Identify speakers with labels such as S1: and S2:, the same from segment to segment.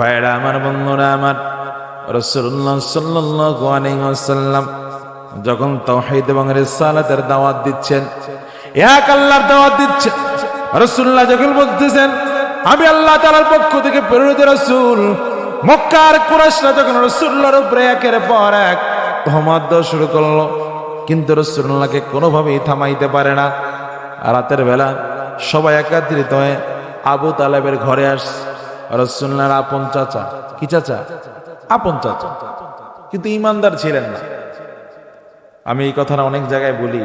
S1: ভাইরা আমার, বন্ধুরা আমার, রাসূলুল্লাহ সাল্লাল্লাহু আলাইহি ওয়াসাল্লাম যখন তাওহীদ এবং রিসালাতের দাওয়াত দিচ্ছেন, এক আল্লাহর দাওয়াত দিচ্ছেন, রাসূলুল্লাহ যখন বলতেছেন আমি আল্লাহ তাআলার পক্ষ থেকে প্রেরিত রাসূল, মক্কার কুরাইশরা যখন রাসূলুল্লাহর উপরে একের পর এক তোহমত দেওয়া শুরু করলো, কিন্তু রাসূলুল্লাহকে কোনোভাবেই থামাইতে পারে না। রাতের বেলা সবাই একত্রিত হয়ে আবু তালেবের ঘরে আসছে। রাসূলুল্লাহর আপন চাচা, কি চাচা? আপন চাচা, কিন্তু ইমানদার ছিলেন না। আমি এই কথাটা অনেক জায়গায় বলি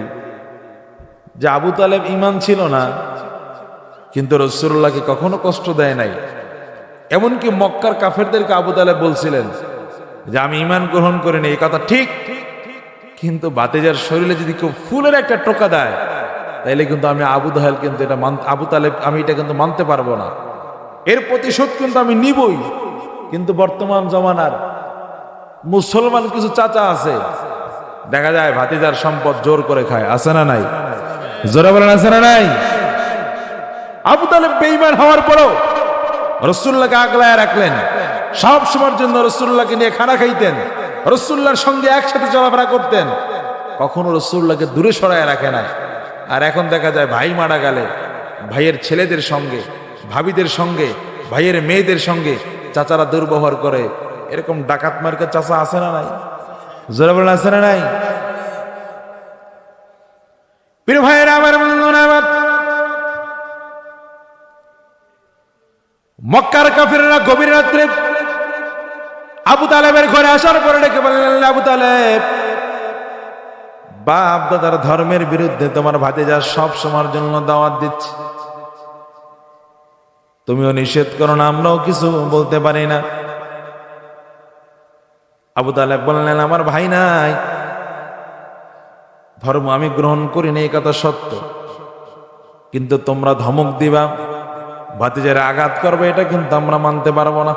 S1: যে আবু তালেব ইমান ছিল না, কিন্তু রাসূলুল্লাহকে কখনো কষ্ট দেয় নাই। এমনকি মক্কার কাফেরদেরকে আবু তালেব বলছিলেন যে আমি ইমান গ্রহণ করিনি, এই কথা ঠিক, কিন্তু ভাতিজার শরীরে যদি কেউ ফুলের একটা টোকা দেয় তাইলে কিন্তু আমি আবু তালেব আমি এটা কিন্তু মানতে পারবো না, এর প্রতিশোধ কিন্তু আমি নিবই। কিন্তু বর্তমান জমানার মুসলমান কিছু চাচা আছে, দেখা যায় ভাতিজার সম্পদ জোর করে খায়, আছে না নাই? জোরে বলেন, আছে না নাই? আবু তালেব বেঈমান হওয়ার পরেও রাসূলুল্লাহকে আগলায় রাখলেন, সব সময়ের জন্য রাসূলুল্লাহকে নিয়ে খানা খাইতেন, রাসূলুল্লাহর সঙ্গে একসাথে চলাফেরা করতেন, কখনো রাসূলুল্লাহকে দূরে সরায় রাখে না। আর এখন দেখা যায় ভাই মারা গেলে ভাইয়ের ছেলেদের সঙ্গে, ভাবিদের সঙ্গে, ভাইয়ের মেয়েদের সঙ্গে চাচারা দুর্ব্যবহার করে। এরকম ডাকাত মার্কা চাচা আছে না নাই? জোরে বলেন, আছে না নাই? প্রিয় ভাইয়েরা আমার, বন্ধুরা আমার, মক্কার কাফিররা গভীর রাত্রে আবু তালেবের ঘরে আসার পরে ডেকে বললেন, আবু তালেব, বাপ দাদার ধর্মের বিরুদ্ধে তোমার ভাতিজা সব সময়ের জন্য দাওয়াত দিচ্ছে, তুমিও নিষেধ করো না, আমরাও কিছু বলতে পারি না। আবু তালেব বললেন, আমার ভাই নাই, ধর্ম আমি গ্রহণ করি না, এই কথা সত্য, কিন্তু তোমরা ধমক দিবা, ভাতিজারে আঘাত করবে, এটা কিন্তু আমরা মানতে পারবো না।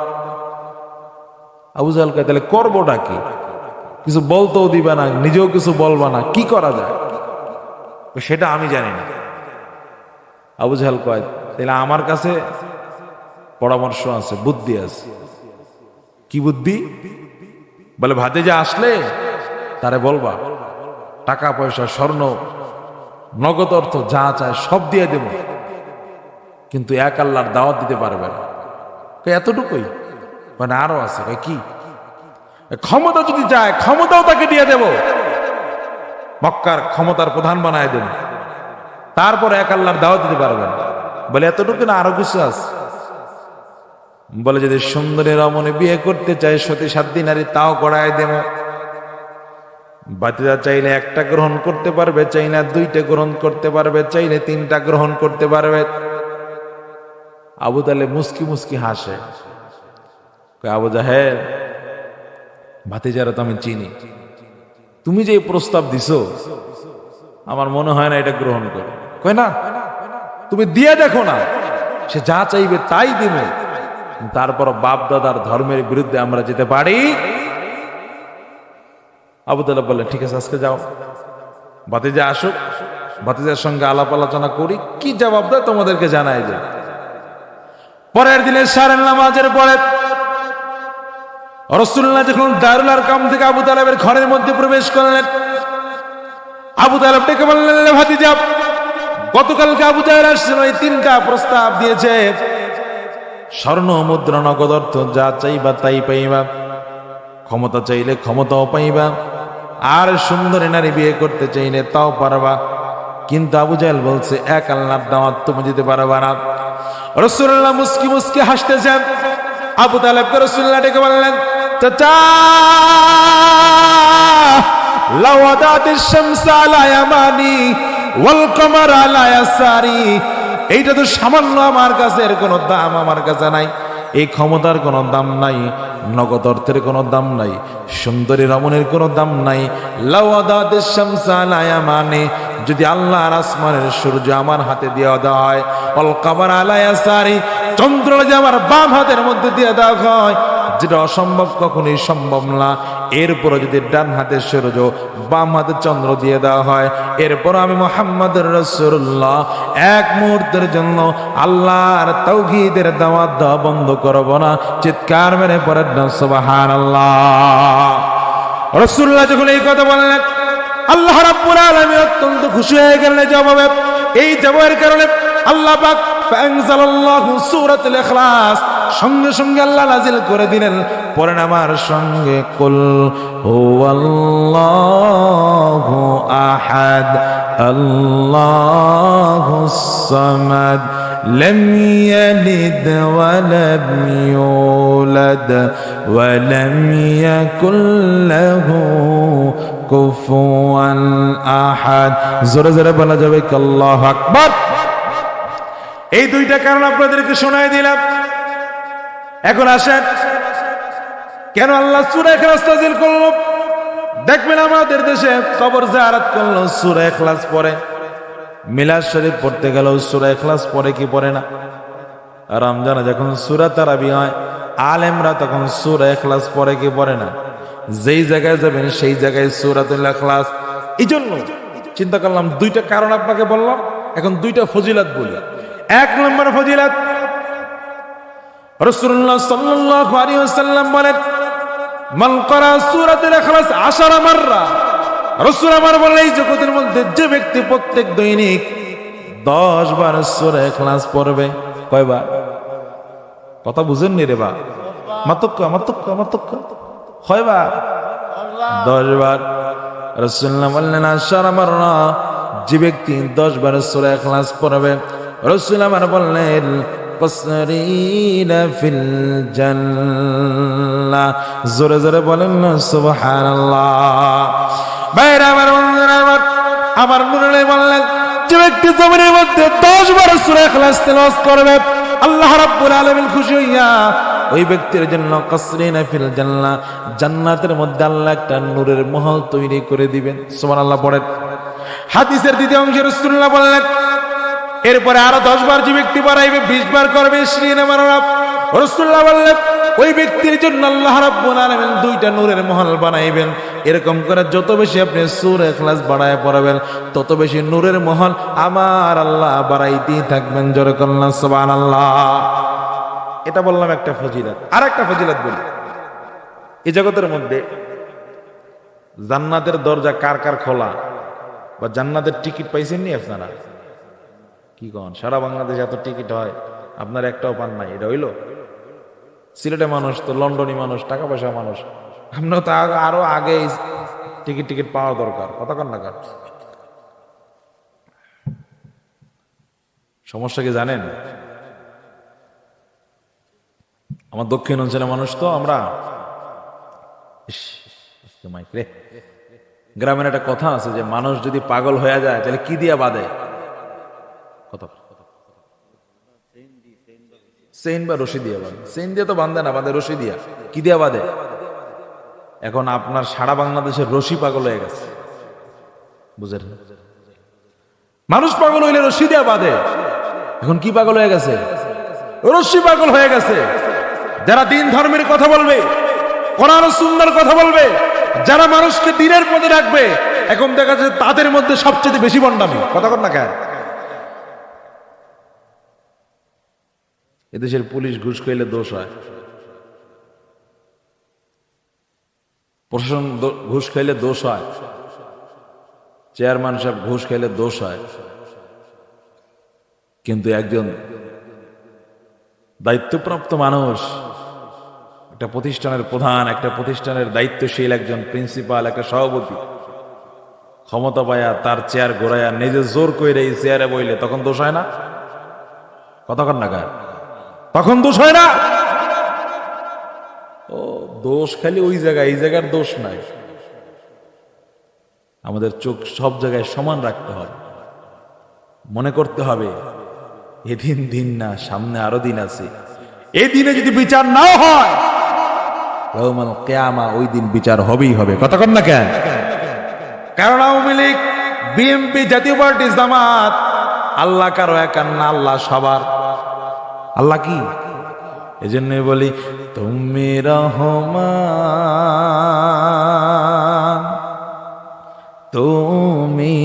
S1: আবু জাহেল কয়, তাহলে করবোটা কি? কিছু বলতেও দিবা না, নিজেও কিছু বলবা না, কি করা যায় সেটা আমি জানি না। আবু জাহেল কয়, তাহলে আমার কাছে পরামর্শ আছে, বুদ্ধি আছে। কি বুদ্ধি? বলে ভাতিজা আসলে তারে বলবা টাকা পয়সা, স্বর্ণ, নগদ অর্থ যা চায় সব দিয়ে দেব, কিন্তু এক আল্লাহর দাওয়াত দিতে পারবে না। এতটুকুই? মানে আরো আছে। কি? ক্ষমতা যদি চায় ক্ষমতাও তাকে দিয়ে দেব, মক্কার ক্ষমতার প্রধান বানায় দেব, তারপর এক আল্লাহর দাওয়াত দিতে পারবেন। বলে এতটুকু না, আরো কিছু আছে। বলে যদি সুন্দরী রমণী বিয়ে করতে চায়, সতী সাধ্যী নারী, তাও করায় দেব। ভাতিজা চাইলে একটা গ্রহণ করতে পারবে, চাইলে দুইটা গ্রহণ করতে পারবে, চাইলে তিনটা গ্রহণ করতে পারবে। আবু তালেব মুস্কি মুস্কি হাসে। আবু জাহেল, ভাতিজারা তো আমি চিনি, তুমি যে প্রস্তাব দিছো আমার মনে হয় না এটা গ্রহণ করো। কয় না, তুমি দিয়ে দেখো না, সে যা চাইবে তাই দিবে, তারপর বাপ দাদার ধর্মের বিরুদ্ধে আমরা যেতে পারি? আবু তালেব বললেন, ঠিক আছে, আজকে যাও, ভাতিজা আসুক, ভাতিজার সঙ্গে আলাপ আলোচনা করি, কি জবাব দেয় তোমাদেরকে জানাই যায়। পরের দিনে সারের নামাজের পরে রাসূলুল্লাহ যখন দারুল আরকাম থেকে আবু তালেবের ঘরের মধ্যে প্রবেশ করলেন, আবু তালেব ডেকে বললেন, ভাতিজা, গতকালকে আবু জাহেল আসছিল, এই তিনটা প্রস্তাব দিয়েছে, স্বর্ণ, মুদ্রা, নগদ অর্থ, যা চাইবা তাই পাইবা, ক্ষমতা চাইলে ক্ষমতাও পাইবা, আর সুন্দরী নারী বিয়ে করতে চাইলে তাও পারবা, কিন্তু আবু জাহেল বলছে এক আল্লাহর দাওয়াত তুমি দিতে পারবা না। রাসূলুল্লাহ মুস্কি মুস্কি হাসতেছেন। আবু তালেবকে রাসূলুল্লাহ ডেকে বললেন, চাচা, লাওয়াদাতিশ শামস আলা ইয়ামানি ওয়াল কমার আলা ইয়াসারি, এইটা তো সামান্য, আমার কাছে এর কোনো দাম আমার কাছে নাই, এই ক্ষমতার কোনো দাম নাই, নগদ অর্থের কোনো দাম নাই, সুন্দরী রমণীর কোনো দাম নাই। লাওয়াদাতিশ শামস আলা ইয়ামানি, যদি আল্লাহর আসমানের সূর্য আমার হাতে দিয়ে দেওয়া হয়, ওয়াল কমার আলা ইয়াসারি, চন্দ্র যদি আমার বাম হাতের মধ্যে দিয়ে দেওয়া হয়, যেটা অসম্ভব কখনোই সম্ভব না। এরপরে যদি ডান হাতে সূর্য বাম হাতে চন্দ্র দিয়ে দেওয়া হয়, এরপর আমি মুহাম্মদুর রাসূলুল্লাহ এক মুহূর্তের জন্য আল্লাহর তাওহীদের দাওয়াত দেওয়া বন্ধ করব না। চিৎকার মেরে পড়েন না সুবহানাল্লাহ। রাসূলুল্লাহ যখন এই কথা বললেন, আল্লাহ রাব্বুল আলামিন অত্যন্ত খুশি হয়ে গেলেন। জবাবে এই জবাবের কারণে আল্লাহ পাক ফানজালাল্লাহু সূরাতুল ইখলাস সঙ্গে সঙ্গে আল্লাহ নাযিল করে দিলেন। পড়েন আমার সঙ্গে, কুল হুয়াল্লাহু আহাদ আল্লাহুস সামাদ লাম ইয়ালিদ ওয়া লাম ইউলাদ ওয়া লাম ইয়াকুল লাহু কুফুয়ান আহাদ। জোরে জোরে বলা যাবে আল্লাহু আকবার। এই দুইটা কারণ আপনাদেরকে শোনাই দিলাম। এখন আসেন, কেন আল্লাহ সূরা ইখলাস নাযিল করলো? দেখবেন আমাদের দেশে কবর জিয়ারত করলো, সূরা ইখলাস পড়ে। মিলাদ শরীফ পড়তে গেল সূরা ইখলাস পড়ে কি পড়ে না? আর রমজানে যখন সূরা তারাবি হয়, আলেমরা তখন সূরা ইখলাস পড়ে কি পড়ে না? যেই জায়গায় যাবেন সেই জায়গায় সূরাতুল ইখলাস। এই জন্য চিন্তা করলাম দুইটা কারণ আপনাকে বললাম, এখন দুইটা ফজিলত বলি। এক নম্বর ফজিলত, রাসূলুল্লাহ সাল্লাল্লাহু আলাইহি ওয়াসাল্লাম বলেন, মান ক্বারা সূরাতুল ইখলাস 10 মাররা। রাসূল আমার বলেন, এই জগতের মধ্যে যে ব্যক্তি প্রত্যেক দৈনিক 10 বার সূরা ইখলাস পড়বে। কয়বার? কথা বুঝেননি রে বা? মাতক্ক কয়বার? 10 বার। রাসূলুল্লাহ বললেন 10 মাররা, যে ব্যক্তি 10 বার সূরা ইখলাস পড়বে, রাসূল আমার বললেন কসরিনা ফিল জান্নাহ। জোরে জোরে বলেন না সুবহানাল্লাহ। ভাইরা আমার, বন্ধুরা আমার নূরে বললেন, যে ব্যক্তি জমিনের মধ্যে 10 বার সূরা ইখলাস তেলাওয়াত করবে, আল্লাহ রাব্বুল আলামিন খুশি হইয়া ওই ব্যক্তির জন্য কসরিনা ফিল জান্নাহ, জান্নাতের মধ্যে আল্লাহ একটা নূরের মহল তৈরি করে দিবেন। সুবহানাল্লাহ পড়েন। হাদিসের দ্বিতীয় অংশে রাসূলুল্লাহ বললেন, এরপরে আরো 10 বার যে ব্যক্তি বাড়াইবে, 20 বার করবে। রাসূলুল্লাহ বললেন, ওই ব্যক্তির জন্য আল্লাহ রাব্বুল আলামিন 2টা নূরের মহল বানাইবেন। এরকম করে যত বেশি আপনি সূরা ইখলাস বাড়ায় পড়াবেন, তত বেশি নূরের মহল আমার আল্লাহ বাড়াইতেই থাকবেন। জোরে কন্না সুবহানাল্লাহ। এটা বললাম একটা ফজিলত। আর একটা ফজিলত বলি, এই জগতের মধ্যে জান্নাতের দরজা কার কার খোলা, বা জান্নাতের টিকিট পাইছেন নি আপনারা? কি কন, সারা বাংলাদেশে এত টিকিট হয়, আপনার একটাও পান নাই। এটা হইল সিলেটে মানুষ তো, লন্ডনী মানুষ, টাকা পয়সা মানুষ, আমরা তো আরো আগে টিকিট পাওয়া দরকার। কতক্ষণ না কার সমস্যা কি জানেন? আমার দক্ষিণ অঞ্চলের মানুষ তো আমরা, গ্রামের একটা কথা আছে যে মানুষ যদি পাগল হয়ে যায় তাহলে কি দিয়া বাঁধে? চেইন বা রশি দিয়ে বাঁধে। চেইন দিয়ে তো বাঁধে না, বাঁধে রশি দিয়া। কি দিয়া বাঁধে? এখন আপনার সারা বাংলাদেশের রশি পাগল হয়ে গেছে, বুঝেন? মানুষ পাগল হইলে রশি দিয়া বাঁধে, এখন কি পাগল হয়ে গেছে? রশি পাগল হয়ে গেছে। যারা দিন ধর্মের কথা বলবে, কোরআন ও সুন্নাহর কথা বলবে, যারা মানুষকে দিনের পথে রাখবে, এখন দেখা যাচ্ছে তাদের মধ্যে সবচেয়ে বেশি ভণ্ডামি। কথা কর না কেন? এদেশের পুলিশ ঘুষ খাইলে দোষ হয়, প্রশাসন ঘুষ খাইলে দোষ হয়, চেয়ারম্যান সাহেব ঘুষ খাইলে দোষ হয়, কিন্তু একজন দায়িত্বপ্রাপ্ত মানুষ, একটা প্রতিষ্ঠানের প্রধান, একটা প্রতিষ্ঠানের দায়িত্বশীল একজন প্রিন্সিপাল, একটা সভাপতি ক্ষমতা পায়া তার চেয়ার ঘোরাইয়া নিজে জোর কইরে এই চেয়ারে বইলে তখন দোষ হয় না? কতক্ষণ না গায়? তখন দোষ হয় না? ও দোষ খালি ওই জায়গায়, এই জায়গার দোষ নাই। আমাদের চোখ সব জায়গায় সমান রাখতে হবে, মনে করতে হবে এদিন দিন না, সামনে আরো দিন আছে। এই দিনে যদি বিচার নাও হয়, ইয়াউমুল কিয়ামা, ওই দিন বিচার হবেই হবে। কতক্ষণ না কেন? কারণ আওয়ামী লীগ, বিএনপি, জাতীয় পার্টি, জামাত, আল্লাহ কারো একার না, আল্লাহ সবার। আল্লাহ কি? এজন্যই বলি তুমি রহমান, তুমি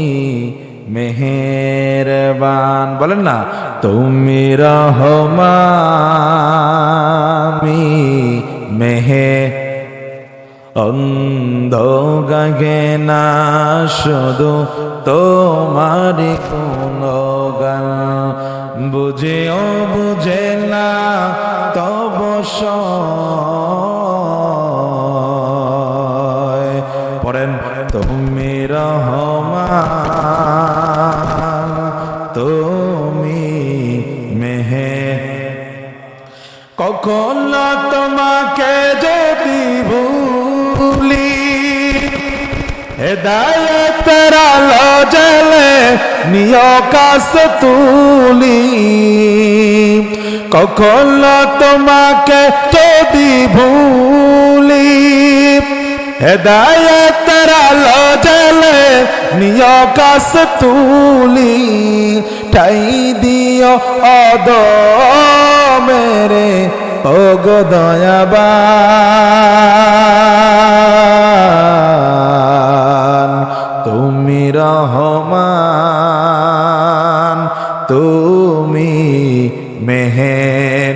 S1: মেহেরবান। বলেন না, তুমি রহমান মেহে অন্ধ গাগে না শুধু তোমারি গুণগান, বুঝেও বুঝে না তব পড়েন, তুমি রহমান, তুমি মেহে। কখন তোমাকে যদি ভুলি, হেদায়েতের আলো জ্বলে নিয় কাশ তুলি। কখন তোমাকে যদি ভুলি, হেদায়েতের আলো জ্বলে নিয় কাশ তুলি। ঠাই দিও অদ মেরে ও গো দয়াবান, তুমি রহমান, তুমি মেহের।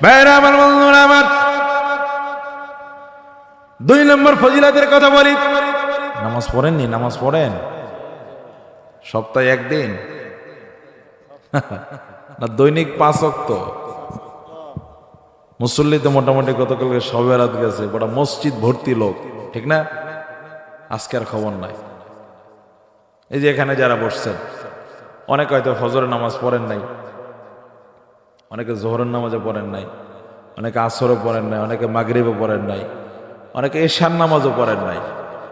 S1: ভাইরা আমার, বন্ধুরা আমার, 2 নম্বর ফজিলাতের কথা বলি। নামাজ পড়েননি? নামাজ পড়েন সপ্তাহে একদিন না দৈনিক 5 ওয়াক্ত? মুসল্লি তো মোটামুটি গতকালকে সবে রাত গেছে, বড় মসজিদ ভর্তি লোক, ঠিক না? আজকে আর খবর নাই। এই যে এখানে যারা বসছেন, অনেকে হয়তো ফজরের নামাজ পড়েন নাই, অনেকে জোহরের নামাজে পড়েন নাই, অনেকে আসরও পড়েন নাই, অনেকে মাগরিবও পড়েন নাই, অনেকে এশার নামাজও পড়েন নাই,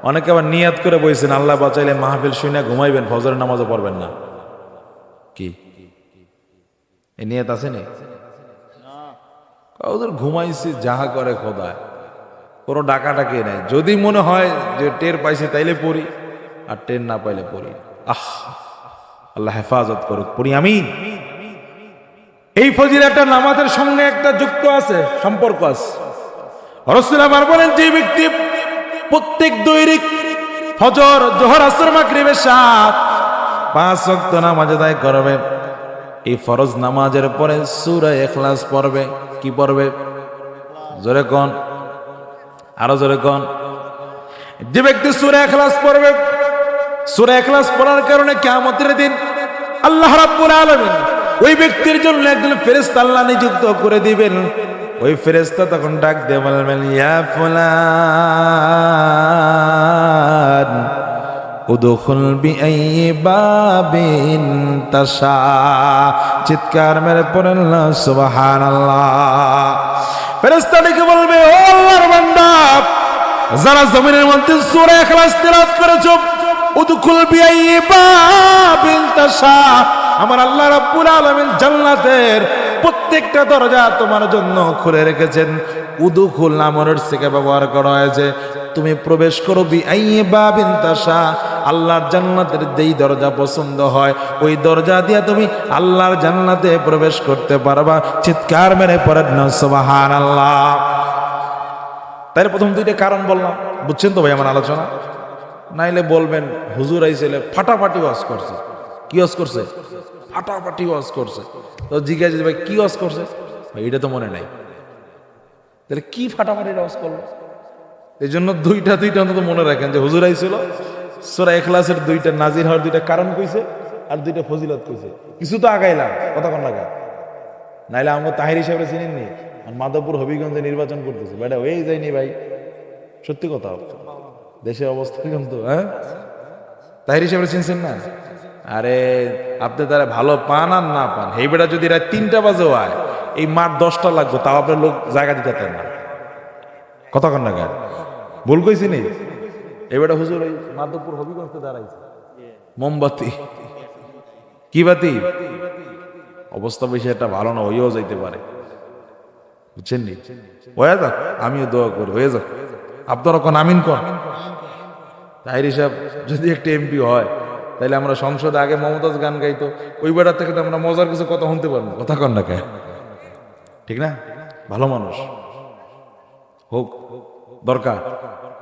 S1: অনেকে আবার নিয়াত করে বইছেন আল্লাহ বাঁচাইলে মাহফিল শুনে ঘুমাইবেন, ফজরের নামাজও পড়বেন না। কি এই নিয়ত আছে নি? ওদের ঘুমাইছি যাহা করে খোদায়, কোনো ডাকাডাকি নেই। যদি মনে হয় যে টের পাইছি তাইলে পড়ি, আর টের না পাইলে পড়ি। আল্লাহ হেফাজত করুক, পড়ি আমিন। এই ফজিলাটা নামাজের সঙ্গে একটা যুক্ত আছে, সম্পর্ক আছে। রাসূল আমার বলেন, যে ব্যক্তি প্রত্যেক দৈনিক ফজর, জোহর, আসর, মাগরিব, এশা 5 ওয়াক্ত নামাজ আদায় করবে, এই ফরজ নামাজের পরে সূরা ইখলাস পড়বে। কি পড়বে? জোরে কোন, আরো জোরে কোন। যে ব্যক্তি সূরা ইখলাস পড়বে, সূরা ইখলাস পড়ার কারণে কিয়ামতের দিন আল্লাহ রাব্বুল আলামিন ওই ব্যক্তির জন্য একজন ফেরেশতা আল্লাহ নিযুক্ত করে দিবেন। ওই ফেরেশতা তখন ডাক দিয়ে বলবেন, ইয়া ফুলান উদখুল বিআইয়ি বাবিন তাশা। চিৎকার মেরে পড়েন না সুবহানাল্লাহ। ফেরেশতা ডেকে বলবে, ও আল্লাহর বান্দা, যারা জমিনের মধ্যে সূরা ইখলাস তেলাওয়াত করেছো, উদখুল বিআইয়ি বাবিন তাশা, আমার আল্লাহ রাব্বুল আলামিন জান্নাতের প্রত্যেকটা দরজা তোমার জন্য খুলে রেখেছেন। উদখুল নামের থেকে ব্যবহার করা হয়েছে, তুমি প্রবেশ করো বিআইয়ি বাবিন তাশা, আল্লাহর জান্নাতের যেই দরজা পছন্দ হয় ওই দরজা দিয়ে তুমি আল্লাহর জান্নাতে প্রবেশ করতে পারবা। চিৎকার মেরে পড়েন না সুবহানাল্লাহ। তাই প্রথম 2টা কারণ বললাম, বুঝছেন তো ভাই আমার আলোচনা? নাইলে বলবেন হুজুর আইছিলে ফাটাফাটি ওয়াজ করছে। কি ওয়াজ করছে? ফাটাফাটি ওয়াজ করছে। তো জিজ্ঞাসা, ভাই কি ওয়াজ করছে? ভাই এটা তো মনে নাই। তাহলে কি ফাটাফাটি ওয়াজ করলো? এই জন্য 2টা অন্তত মনে রাখেন যে হুজুর আইছিল, সূরা ইখলাসের 2টা নাজির হওয়ার 2টা কারণ কইছে, আর 2টা ফজিলত কইছে। কিছু তো আগাইলাম, কতক্ষণ লাগা। নাইলে আমরা তাহিরি সাহেবরা চিনেননি, আর মাধবপুর হবিগঞ্জে নির্বাচন করতেছে, বেটা ওই যায়নি ভাই। সত্যি কথা, দেশের অবস্থা কিন্তু। তাহিরি সাহেবরা চিনছেন না? আরে আপনি তারা ভালো পান আর না পান, এই বেটা যদি রাত 3টা বাজে হয়, এই মাঠ 10টা লাগবে, তাও আপনার লোক জায়গা দিতে পারেন না। কতক্ষণ লাগা? ভুল কইছি নি? এই বেটা হুজুর ওই মাধবপুর হবিগঞ্জে দাঁড়াইছে, মোমবাতি কি বাতি, অবস্থা বেশি একটা ভালো না, হইও যাইতে পারে, বুঝছেন নি? হয়ে যাক, আমিও দোয়া করি হয়ে যাক। আপনারা কোন আমিন কোন। তাহির হিসাব যদি একটা এমপি হয়, তাহলে আমরা সংসদে আগে মমতাজ গান গাইতো, ওই বেড়ার থেকে তো আমরা মজার কিছু কথা শুনতে পারবো। কথা কন না কে? ঠিক না? ভালো মানুষ হোক দরকার।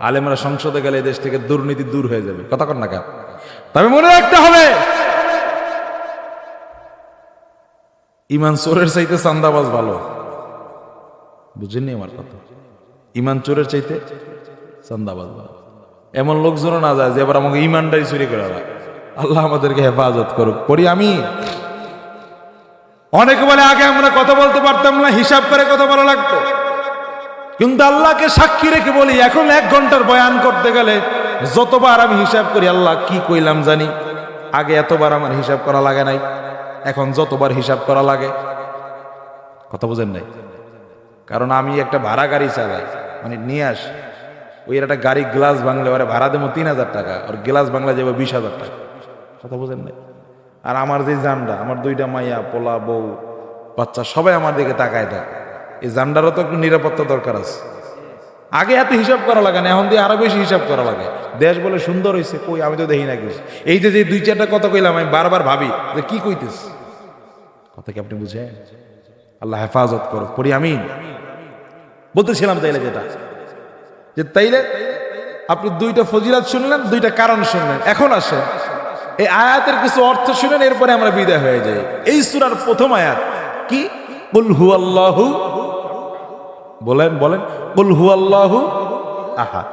S1: আলেমরা সংসদে গেলে দেশ থেকে দুর্নীতি দূর হয়ে যাবে, কথা কর না কেন? তবে মনে রাখতে হবে, ইমান চোরের চাইতে চান্দাবাজ ভালো। বুঝেননি আমার কথা? ইমান চোরের চাইতে চান্দাবাজ ভালো। এমন লোকজন না যায় যে এবার আমাকে ইমানটাই চুরি করে। আল্লাহ আমাদেরকে হেফাজত করুক। পড়ি আমি। অনেকে বলে আগে আমরা কথা বলতে পারতাম না, হিসাব করে কথা বলা লাগতো, কিন্তু আল্লাহকে সাক্ষী রেখে বলি, এখন 1 ঘন্টার বয়ান করতে গেলে যতবার আমি হিসাব করি, আল্লাহ কি কইলাম জানি। আগে এতবার আমার হিসাব করা লাগে নাই, এখন যতবার হিসাব করা লাগে। কথা বুঝেন নাই? কারণ আমি একটা ভাড়া গাড়ি চালাই, মানে নিয়ে আস, ওই একটা গাড়ি গ্লাস বাংলা ওরে ভাড়া দেবো 3000 টাকা, আর গ্লাস বাংলা যাবো 20,000 টাকা। কথা বুঝেন নাই? আর আমার যে জানডা, আমার 2টা মাইয়া, পোলা, বউ, বাচ্চা সবাই আমার দিকে তাকায় থাকে। এই জানডারও তো একটু নিরাপত্তা দরকার আছে। আগে এত হিসাব করা লাগে না, এখন দিয়ে আরো বেশি হিসাব করা লাগে। দেশ বলে সুন্দর হয়েছে, কই আমি তো দেখি না কিছু। এই যে 2-4টা কথা কইলাম, আমি বারবার ভাবি যে কি কইতেছ। কথা কি আপনি বুঝেন? আল্লাহ হেফাজত করো। পড়ি আমিন। বলতেছিলাম তাইলে যেটা, যে তাইলে আপনি 2টা ফজিলত শুনলেন, 2টা কারণ শুনলেন। এখন আসেন এই আয়াতের কিছু অর্থ শুনেন, এরপরে আমরা বিদায় হয়ে যাই। এই সূরার প্রথম আয়াত কি? কুল হুয়াল্লাহু, বলেন বলেন, কুল হুয়াল্লাহু আহাদ।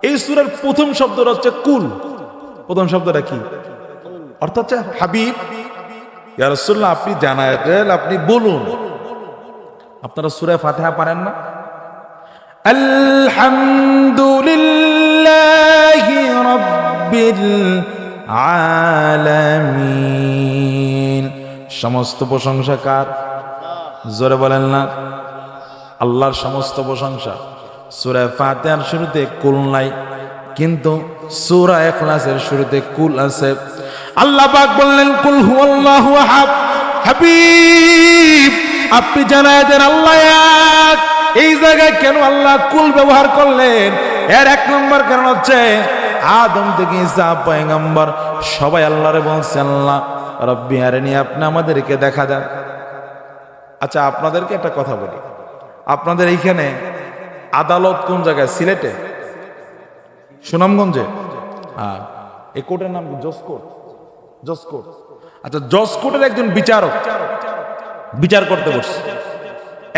S1: এই সূরার প্রথম শব্দটা হচ্ছে কুল। প্রথম শব্দটা কি? অর্থ হচ্ছে হাবিব, ইয়া রাসূলুল্লাহ, আপনি জানায় দেন, আপনি বলুন। আপনারা সূরা ফাতিহা পারেন না? আলহামদুলিল্লাহি রাব্বিল আলামিন। সমস্ত প্রশংসা কার? জোরে বলেন না। আল্লাহর সমস্ত প্রশংসা। সূরা ফাতিহার শুরুতে কুল নাই, কিন্তু সূরা ইখলাসের শুরুতে কুল আছে। আল্লাহ পাক বললেন কুল হুয়াল্লাহু আহাদ। হাবিব, আপনি জানায় দেন আল্লাহ এক। এই জায়গায় কেন আল্লাহ কুল ব্যবহার করলেন? এর 1 নম্বর কারণ হচ্ছে আদম থেকে ঈসা পয়গম্বর সবাই আল্লাহরে বলছে, আল্লাহ রব্বি আরিনি, আপনি আমাদেরকে দেখা দেন। আচ্ছা, আপনাদেরকে একটা কথা বলি, আপনাদের এইখানে আদালত কোন জায়গায়? সিলেটে, সুনামগঞ্জে? হ্যাঁ, এই কোর্টের নাম জজকোর্ট। জজকোর্ট। আচ্ছা, জজকোর্টের একজন বিচারক বিচার করতে বসছে।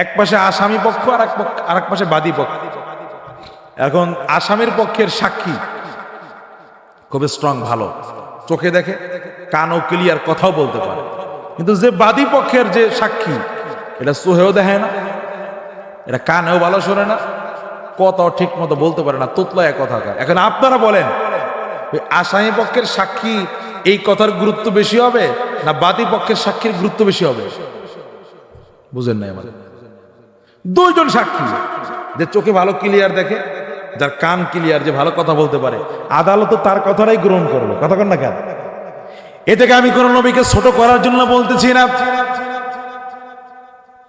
S1: এক পাশে আসামি পক্ষ, আর এক পাশে বাদী পক্ষ। এখন আসামির পক্ষের সাক্ষী খুব স্ট্রং, ভালো, চোখে দেখে, কানও ক্লিয়ার, কথাও বলতে পারে। কিন্তু যে বাদী পক্ষের যে সাক্ষী, এটা চোখেও দেখে না, এটা কানেও ভালো শোনে না, কথাও ঠিক মতো বলতে পারে না, তোতলায় কথা। এখন আপনারা বলেন, আসামি পক্ষের সাক্ষী এই কথার গুরুত্ব বেশি হবে না বাদী পক্ষের সাক্ষীর গুরুত্ব বেশি হবে? বুঝেন নাই আমাদের? 2 জন সাক্ষী, যে চোখে ভালো ক্লিয়ার দেখে, যার কান ক্লিয়ার, যে ভালো কথা বলতে পারে, আদালত তার কথাটাই গ্রহণ করবে। কথা কন না কেন? এ থেকে আমি কোন নবীকে ছোট করার জন্য বলতেছি না।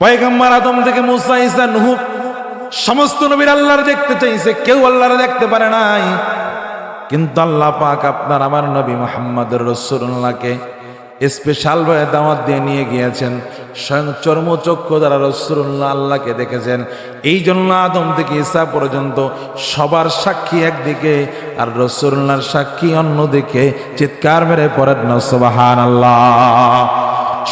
S1: পয়গম্বর আদম থেকে মুসা, ঈসা, নূহ, সমস্ত নবীর আল্লাহর দেখতে চাইছে, কেউ আল্লাহর দেখতে পারে নাই। কিন্তু আল্লাহ পাক আপনার আমার নবী মুহাম্মদুর রাসূলুল্লাহকে স্পেশাল ভাবে দাওয়াত দিয়ে নিয়ে গিয়েছেন। স্বয়ং চর্মচক্ষু দ্বারা রাসূলুল্লাহ আল্লাহকে দেখেছেন। এই জন্য আদম থেকে ঈসা পর্যন্ত সবার সাক্ষী একদিকে, আর রাসূলুল্লাহর সাক্ষী অন্যদিকে। চিৎকার মেরে পড়েন না সুবহানাল্লাহ।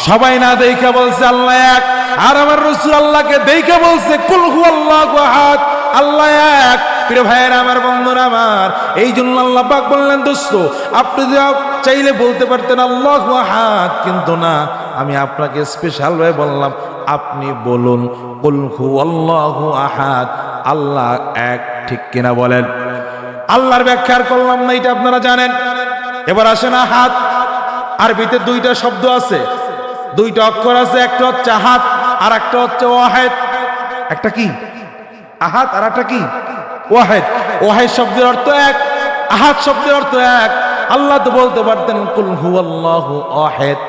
S1: সবাই না দেখে বলছে আল্লাহ এক, আর আমার রাসূল আল্লাহকে দেখে বলছে কুল হুয়াল্লাহু আহাদ, আল্লাহ এক। প্রিয় ভাইয়েরা আমার, বন্ধুরা আমার, এই জন্য আল্লাহ পাক বললেন, দোস্ত আপনি চাইলে বলতে পারতেন আল্লাহু আহাদ, কিন্তু না, আমি আপনাকে স্পেশাল ভাবে বললাম, আপনি বলুন কুল হুয়াল্লাহু আহাদ, আল্লাহ এক। ঠিক কিনা বলেন? আল্লাহর ব্যাখ্যা আর করলাম না, এটা আপনারা জানেন। এবার আসেন আহাদ। আরবিতে 2টা শব্দ আছে, 2টা অক্ষর আছে। একটা হচ্ছে আহাদ, আর একটা হচ্ছে ওয়াহিদ। একটা কি? আহাদ, আর একটা কি? ওয়াহিদ। ওয়াহিদ শব্দের অর্থ এক, আহাদ শব্দের অর্থ এক। আল্লাহ তো বলতে পারতেন কুল হুয়াল্লাহু আহাদ,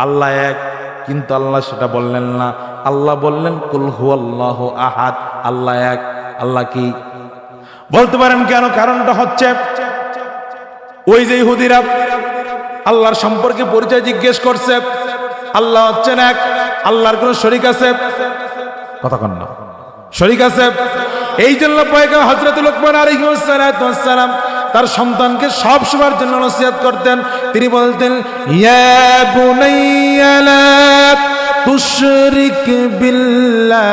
S1: আল্লাহ এক, কিন্তু আল্লাহ সেটা বললেন না। আল্লাহ বললেন কুল হুয়াল্লাহু আহাদ, আল্লাহ এক। আল্লাহ কি? বলতে পারেন কেন? কারণটা হচ্ছে ওই যে ইহুদিরা আল্লাহর সম্পর্কে পরিচয় জিজ্ঞেস করছে, আল্লাহ হচ্ছেন এক, আল্লাহর কোন শরীক আছে? কথা কন না, শরীক আছে। এই জন্য পয়গম্বর হযরত লোকমান আলাইহিস সালাম তার সন্তানকে সব সময়ের জন্য নসিহত করতেন। তিনি বলতেন, ইয়া বুনাইয়া লা তুশরিক বিল্লাহ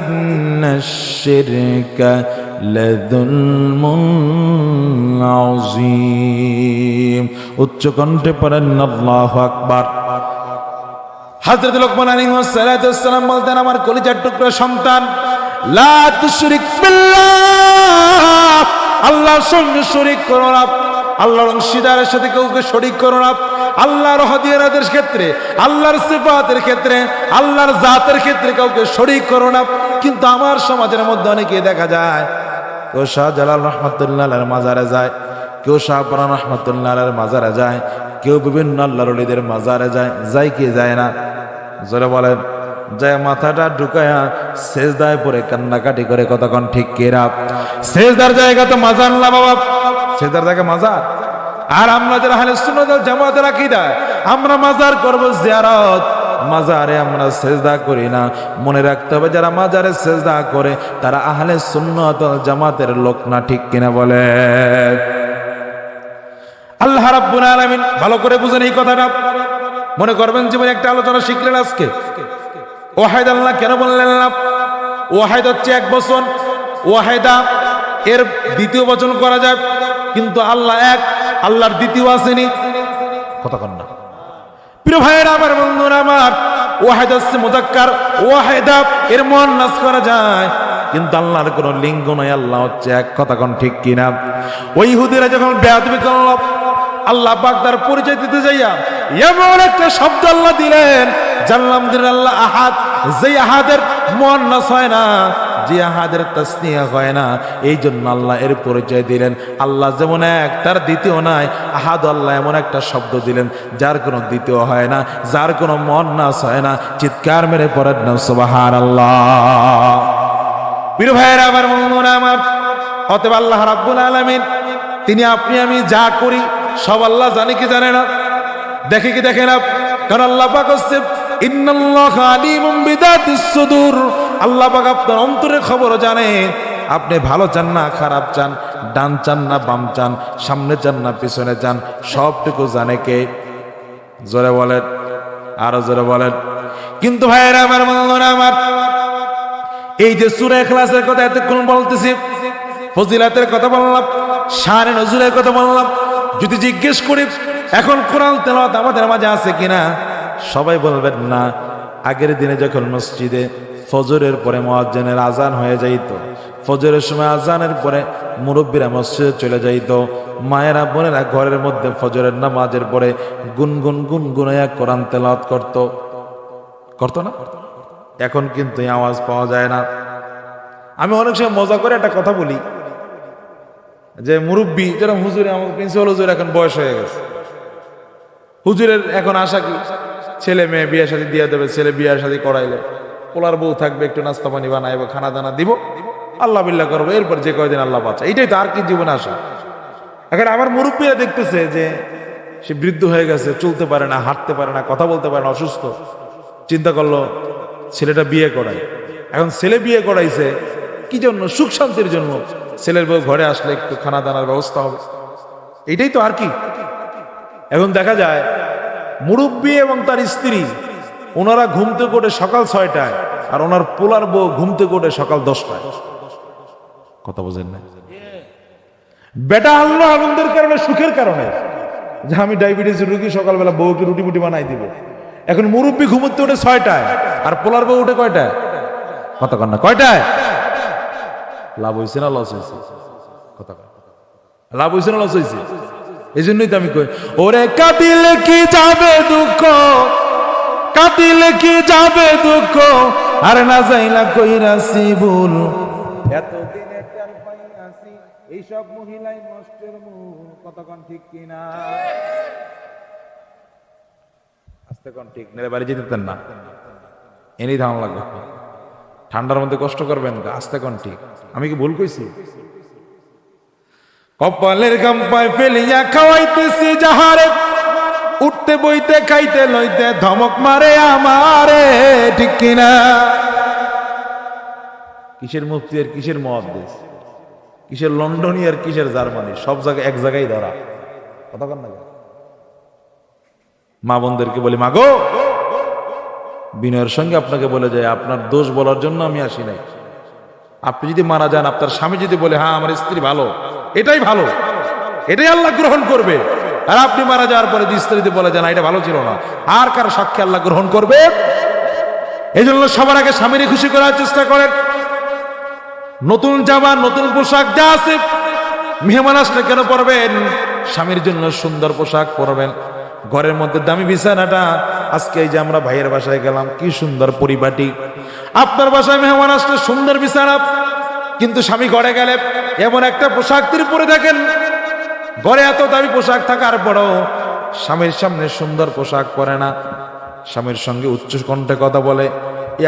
S1: ইন্নাশ শিরকা লাযুলমুন আযীম। উচ্চ কণ্ঠে পড়েন আল্লাহু আকবার। হযরত লোকমান আলাইহিস সালাম বলতেন, আমার কলিজার টুকরা সন্তান, লা তুশরিক বিল্লাহ, আল্লাহর সঙ্গে শরীক করো না, আল্লাহর অংশীদারের সাথে কাউকে শরীক করো না। আল্লাহর হাদিয়াতের ক্ষেত্রে, আল্লাহর সিফাতের ক্ষেত্রে, আল্লাহর জাতের ক্ষেত্রে কাউকে শরীক করো না। কিন্তু আমার সমাজের মধ্যে অনেকে দেখা যায়, কেউ শাহজালাল রহমাতুল্লাহ আলাইহির মাজারে যায়, কেউ শাহপরান রহমাতুল্লাহ আলাইহির মাজারে যায়, কেউ বিভিন্ন আল্লাহর ওলিদের মাজারে যায়। যায় কি যায় না? জোরে বলেন। যায় মাথাটা ঢুকায়া সেজদায় পড়ে কান্নাকাটি করে, কতক্ষণ ঠিক কিনা? সেজদার জায়গা তো মাজার না বাবা, সেজদার জায়গা মাজার। আর আমরা যারা আহলে সুন্নাত ওয়াল জামাতের আকীদা, আমরা মাজার করব জিয়ারত, মাজারে আমরা সেজদা করি না। মনে রাখতে হবে, যারা মাজারে সেজদা করে তারা আহলে সুন্নাত ওয়াল জামাতের লোক না, ঠিক কিনা বলে? আল্লাহ রাব্বুল আলামিন ভালো করে বুঝেন এই কথাটা। মনে করবেন জীবনে একটা আলোচনা শিখলেন আজকে, ওয়াহিদ আল্লাহ কেন বললেন না? ওয়াহিদ হচ্ছে এক বচন, ওয়াহিদা এর দ্বিতীয় বচন করা যায়, কিন্তু আল্লাহ এক, আল্লাহর দ্বিতীয় আসেনি। কথা কন না প্রিয় ভাইয়েরা আমার, বন্ধুরা আমার, ওয়াহিদ হচ্ছে মুযাক্কার, ওয়াহিদা এর মুয়ান্নাস করা যায়, কিন্তু আল্লাহর কোনো লিঙ্গ নয়, আল্লাহ হচ্ছে এক। কথা কন ঠিক কিনা? ওই ইহুদিরা যখন বেয়াদবি করল, আল্লাহ পাক তার পরিচয় দিতে যাইয়া এমন একটা শব্দ আল্লাহ দিলেন, জানলাম দিলেন আল্লাহ আহাদ, যে আহাদের মুয়ান্নাস হয় না, যে আহাদের তাসনিয়া হয় না, এই জন্য আল্লাহ এর পরিচয় দিলেন। আল্লাহ যেমন এক, তার দ্বিতীয় নাই। আহাদ আল্লাহ এমন একটা শব্দ দিলেন যার কোনো দ্বিতীয় হয় না, যার কোনো মুয়ান্নাস হয় না। চিৎকার মেরে পড়েন না সুবহানাল্লাহ। প্রিয় ভাইয়েরা আমার, বন্ধুরা আমার, অতএব আল্লাহ রাব্বুল আলামিন তিনি, আপনি আমি যা করি সব আল্লাহ জানে কি জানে না? দেখে কি দেখে না? কারণ আল্লাহ পাক হচ্ছে ইন্নাল্লাহা আলিমুম বিযাতিস সুদূর, আল্লাহ পাক আপনার অন্তরের খবর জানে। আপনি ভালো চান না খারাপ চান, ডান চান না বাম চান, সামনে চান না পিছনে চান, সবটুকু জানে কে? জোরে বলেন, আরো জোরে বলেন। কিন্তু ভাইয়েরা আমার, বন্ধুরা আমার, এই যে সূরা ইখলাসের কথা এতক্ষণ বলতেছি, ফজিলাতের কথা বললাম, শানে নজুলের কথা বললাম, যদি জিজ্ঞেস করি এখন কোরআন তেলাওয়াত আমাদের মাঝে আছে কিনা, সবাই বলবেন না। আগের দিনে যখন মসজিদে ফজরের পরে মুয়াজ্জিনের আজান হয়ে যাইত, ফজরের সময় আজানের পরে মুরব্বীরা মসজিদে চলে যাইত, মায়েরা বোনেরা ঘরের মধ্যে ফজরের নামাজের পরে গুনগুন গুনগুনায়া কোরআন তেলাওয়াত করতো না? এখন কিন্তু এই আওয়াজ পাওয়া যায় না। আমি অনেক সময় মজা করে একটা কথা বলি যে মুরব্বী যারা হুজুরে, আমার প্রিন্সিপাল হুজুর এখন বয়স হয়ে গেছে, হুজুরের এখন আশা কি ছেলে মেয়ে বিয়ে শাদী দিয়ে দেবে, ছেলে বিয়ে শাদী করাইলে পোলার বউ থাকবে, একটু নাস্তা পানি বানাইবো, খানা দানা দিব, আল্লাহ বিল্লাহ করবো, এরপর যে কয়দিন আল্লাহ বাঁচা, এইটাই তো, আর কি জীবনে আসা। এখন আমার মুরব্বীরা দেখতেছে যে সে বৃদ্ধ হয়ে গেছে, চলতে পারে না, হাঁটতে পারে না, কথা বলতে পারে না, অসুস্থ। চিন্তা করলো ছেলেটা বিয়ে করায়। এখন ছেলে বিয়ে করাইছে কি জন্য? সুখ শান্তির জন্য। ছেলের বউ ঘরে আসলে একটু খানা দানার ব্যবস্থা হবে, এইটাই তো, আর কি। এখন দেখা যায় মুরব্বী এবং তার স্ত্রী, ওনারা ঘুমতে কোটে সকাল 6টায়, আর ওনার পোলার বউ ঘুমতে কোটে সকাল 10টায়। কথা বোঝেন না? বেটা আল্লাহ আনন্দের কারণে, সুখের কারণে, যে আমি ডায়াবেটিস রোগী, সকালবেলা বউকে রুটি মুটি বানাই দিব। এখন মুরব্বী ঘুমতে ওঠে 6টায়, আর পোলার বউ উঠে কয়টায়? কথা কন না, কয়টায়? লাভ হয়েছে না লস হয়েছে? কথা লাভ হয়েছে না লস হয়েছে? এই জন্যই তো আমি কই, ওরে কাঁদিলে কি যাবে দুঃখ, কাঁদিলে কি যাবে দুঃখ, আর না যাইলা কইরাছি ভুল, এতদিনে টের পাইয়াছি এইসব মহিলাই নষ্টের মূল। কতক্ষণ ঠিক কিনা? আস্তে কোন ঠিক নেড়ে বাড়ি যেতেন না, এনেই ধান লাগবে, ঠান্ডার মধ্যে কষ্ট করবেন, আস্তে কোন ঠিক। আমি কি ভুল কইছি? কপালের গাম্পায় ফেলিয়া খাওয়াইতেছি যাহারে, উঠতে বইতে খাইতে লইতে ধমক মারে আমারে, ঠিক কিনা? কিসের মুফতি আর কিসের মুহাদ্দিস, কিসের লন্ডনী আর কিসের জার্মানি, সব জায়গায় এক জায়গায় ধরা। কথা কন না? মা বোনদেরকে বলি, মা গো, বিনয়ের সঙ্গে আপনাকে বলে যায়, আপনার দোষ বলার জন্য আমি আসি নাই। আপনি যদি মারা যান, আপনার স্বামী যদি বলে হ্যাঁ আমার স্ত্রী ভালো, এটাই ভালো, এটাই আল্লাহ গ্রহণ করবে। আর আপনি মারা যাওয়ার পরে স্ত্রী যদি বলে যান এটা ভালো ছিল না, আর কার সাক্ষী আল্লাহ গ্রহণ করবে? এই জন্য সবার আগে স্বামীর খুশি করার চেষ্টা করেন। নতুন জামা, নতুন পোশাক যা আছে, মেহমান আসলে কেন পরবেন? স্বামীর জন্য সুন্দর পোশাক পরবেন। ঘরের মধ্যে দামি বিছানাটা, আজকে এই যে আমরা ভাইয়ের বাসায় গেলাম, কি সুন্দর পরিপাটি। আপনার বাসায় মেহমান আসলে সুন্দর বিছানা, কিন্তু স্বামী ঘরে গেলে এমন একটা পোশাক তিনি পরে থাকেন, ঘরে এত দামি পোশাক থাকার পরও স্বামীর সামনে সুন্দর পোশাক পরে না, স্বামীর সঙ্গে উচ্চ কণ্ঠে কথা বলে,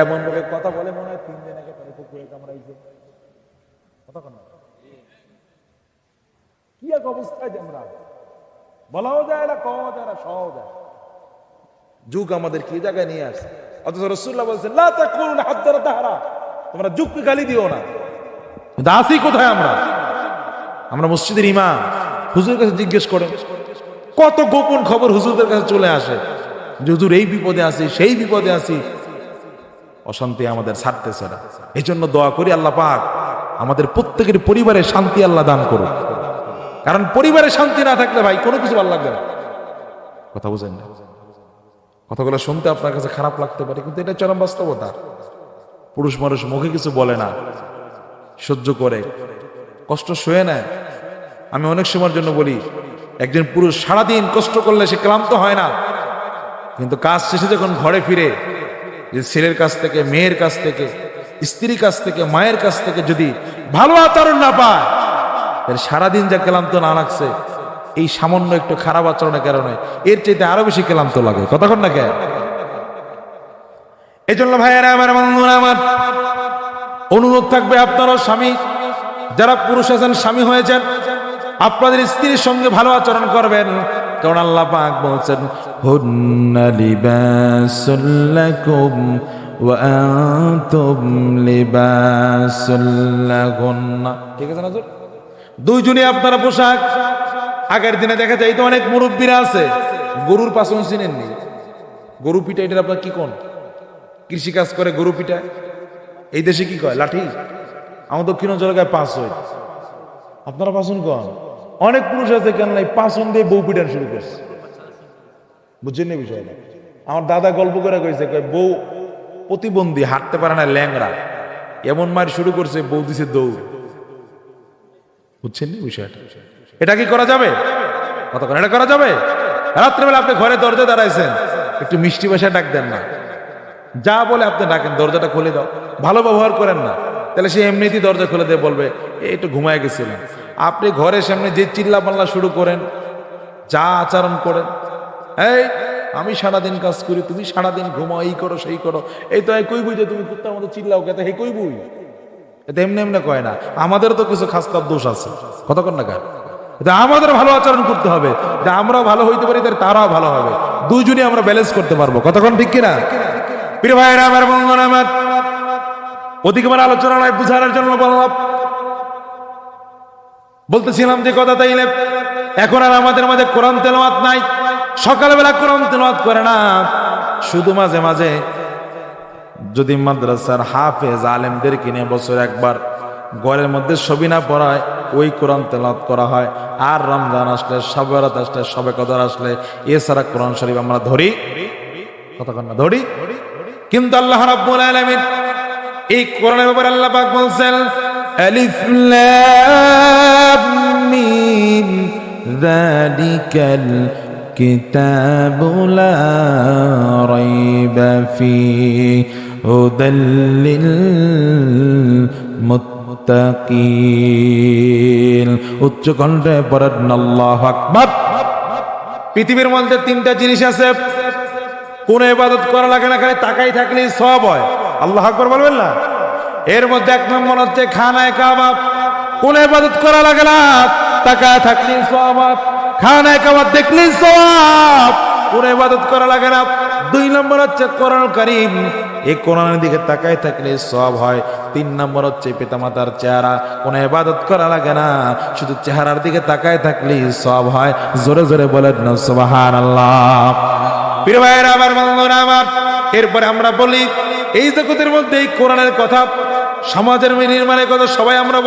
S1: এমন ভাবে কথা বলে মনে হয় 3 দিন আগে তার কুকুরে কামড়াইছে। কি এক অবস্থায় আমরা, বলাও যায় না, কওয়া যায় না, সহ যায়। যুগ আমাদের কি জায়গায় নিয়ে আসে। অথচ রাসূলুল্লাহ বলছেন লা তাকুলুন হাদ্দার দাহরা, তোমরা যুগকে গালি দিও না। দাসী কোথায় আমরা? আমরা মসজিদের ইমাম, হুজুরের কাছে জিজ্ঞেস করেন, কত গোপন খবর হুজুরদের কাছে চলে আসে যে হুজুর এই বিপদে আছি, সেই বিপদে আছি। অশান্তি আমাদের ছাড়তেছে না। এই জন্য দোয়া করি আল্লাহ পাক আমাদের প্রত্যেকের পরিবারে শান্তি আল্লাহ দান করুন। কারণ পরিবারে শান্তি না থাকলে ভাই কোনো কিছু ভালো লাগবে না। কথা বুঝেন না? কথাগুলো শুনতে আপনার কাছে খারাপ লাগতে পারে, কিন্তু এটা চরম বাস্তবতা। পুরুষ মানুষ মুখে কিছু বলে না, সহ্য করে, কষ্ট সয়ে নেয়। আমি অনেক সময়ের জন্য বলি, একজন পুরুষ সারাদিন কষ্ট করলে সে ক্লান্ত হয় না, কিন্তু কাজ শেষে যখন ঘরে ফিরে, যে ছেলের কাছ থেকে, মেয়ের কাছ থেকে, স্ত্রীর কাছ থেকে, মায়ের কাছ থেকে যদি ভালো আচরণ না পায়, তাহলে সারাদিন যা ক্লান্ত না লাগছে, এই সামান্য একটু খারাপ আচরণের কারণে এর চাইতে আরো বেশি ক্লান্ত লাগে। কতক্ষণ না কেন? এই জন্য ভাইয়েরা আমার, বন্ধুরা আমার, অনুরোধ থাকবে, আপনারও স্বামী যারা পুরুষ আছেন, স্বামী হয়েছেন, আপনাদের স্ত্রীর সঙ্গে ভালো আচরণ করবেন। কারণ আল্লাহ পাক বলছেন হুন্না লিবাসুল লাকুম ওয়া আনতুম লিবাসুল লাহুন্না। ঠিক আছে না? দুইজনই আপনারা পোশাক। আগের দিনে দেখা যায় তো অনেক মুরব্বীরা আছে, গরুর পাছন চিনেননি? গরু পিঠা, এটা আপনার কি কোন কৃষি কাজ করে গরু পিঠা? এই দেশে কি কয়? লাঠি। আমার দক্ষিণ অঞ্চলে পাঁচন। আপনারা পাছন কন? অনেক পুরুষ আছে কেন নাই পাছন দিয়ে বউ পিটান শুরু করছে। বুঝছেন না বিষয়টা? আমার দাদা গল্প করে কইছে, বউ প্রতিবন্ধী, হাঁটতে পারে না, ল্যাংড়া, এমন মার শুরু করছে, বউ দিছে দৌড়। বুঝছেন না বিষয়টা? এটা কি করা যাবে? কতক্ষণ এটা করা যাবে? রাত্রেবেলা আপনি ঘরে দরজা দাঁড়াইছেন, একটু মিষ্টি ভাষায় ডাক দেন না, যা বলে আপনি ডাকেন, দরজাটা খুলে দাও, ভালো ব্যবহার করেন না, তাহলে সে এমনিতেই দরজা খুলে দিয়ে বলবে একটু ঘুমায় গেছিলাম। আপনি ঘরের সামনে যে চিল্লা পাল্লা শুরু করেন, যা আচরণ করেন, এই আমি সারাদিন কাজ করি, তুমি সারাদিন ঘুমাও, এই করো সেই করো, এই তো কইবই যে তুমি কুত্তার মতো চিল্লাও, কে হে কইবই, এটা এমনি এমনি কয় না। আমাদেরও তো কিছু খাস্তার দোষ আছে। কতক্ষণ না কেন? আমাদের ভালো আচরণ করতে হবে, যে আমরাও ভালো হইতে পারি, তারাও ভালো হবে, দুইজনই আমরা ব্যালেন্স করতে পারবো। কতক্ষণ ঠিক কিনা? প্রিয় ভাইরা আমার, বন্ধুরা আমার, অধিকবার আলোচনা নয়, বুঝানোর জন্য বললাম। বলতেছিলাম যে কথা, তাইলে এখন আর আমাদের মাঝে কোরআন তেলাওয়াত নাই। সকালবেলা কোরআন তেলাওয়াত করে না, শুধু মাঝে মাঝে যদি মাদ্রাসার হাফেজ আলেমদের কিনে বছর একবার ঘরের মধ্যে সবিনা পড়ায়, ওই কোরআন তেলাওয়াত করা হয়। আর রমজান আসলে, শবে বরাত আসলে, শবে কদর আসলে, এছাড়া কোরআন শরীফ আমরা ধরি। কতক্ষণ না ধরি? কিন্তু আল্লাহ রাব্বুল আলামিন এই কোরআনের ব্যাপারে আল্লাহ পাক বলছেন আলিফ লাম মিম যালিকাল কিতাবু লা রাইবা ফীহি হুদাল লিল মুত্তাকিন। উচ্চ কণ্ঠে পড়েন আল্লাহু আকবার। পৃথিবীর মধ্যে 3টা জিনিস আছে, কোন ইবাদত করা লাগে না, খালি তাকাই থাকলেই সওয়াব হয়। আল্লাহু আকবার বলবেন না? এর মধ্যে 1 নম্বর হচ্ছে খানায়ে কাবা। কোন ইবাদত করা লাগে না, তাকায় থাকলেই সওয়াব, খানায়ে কাবা দেখলেই সওয়াব, কোন ইবাদত করা লাগে না। 2 নম্বর হচ্ছে কোরআন কারীম। এই কোরআনের দিকে তাকায় থাকলে সওয়াব হয়। 3 নম্বর হচ্ছে পিতামাতার চেহারা, কোনো ইবাদত করা লাগে না, শুধু চেহারার দিকে তাকায় থাকলে সওয়াব হয়। জোরে জোরে বলেন না সুবহানাল্লাহ। প্রিয় ভাইরা আমার, বন্ধুরা আমার, এরপরে আমরা বলি এই জগতের মধ্যে এই কোরআনের কথা, সমাজের নির্মাণের কথা সবাই আমরা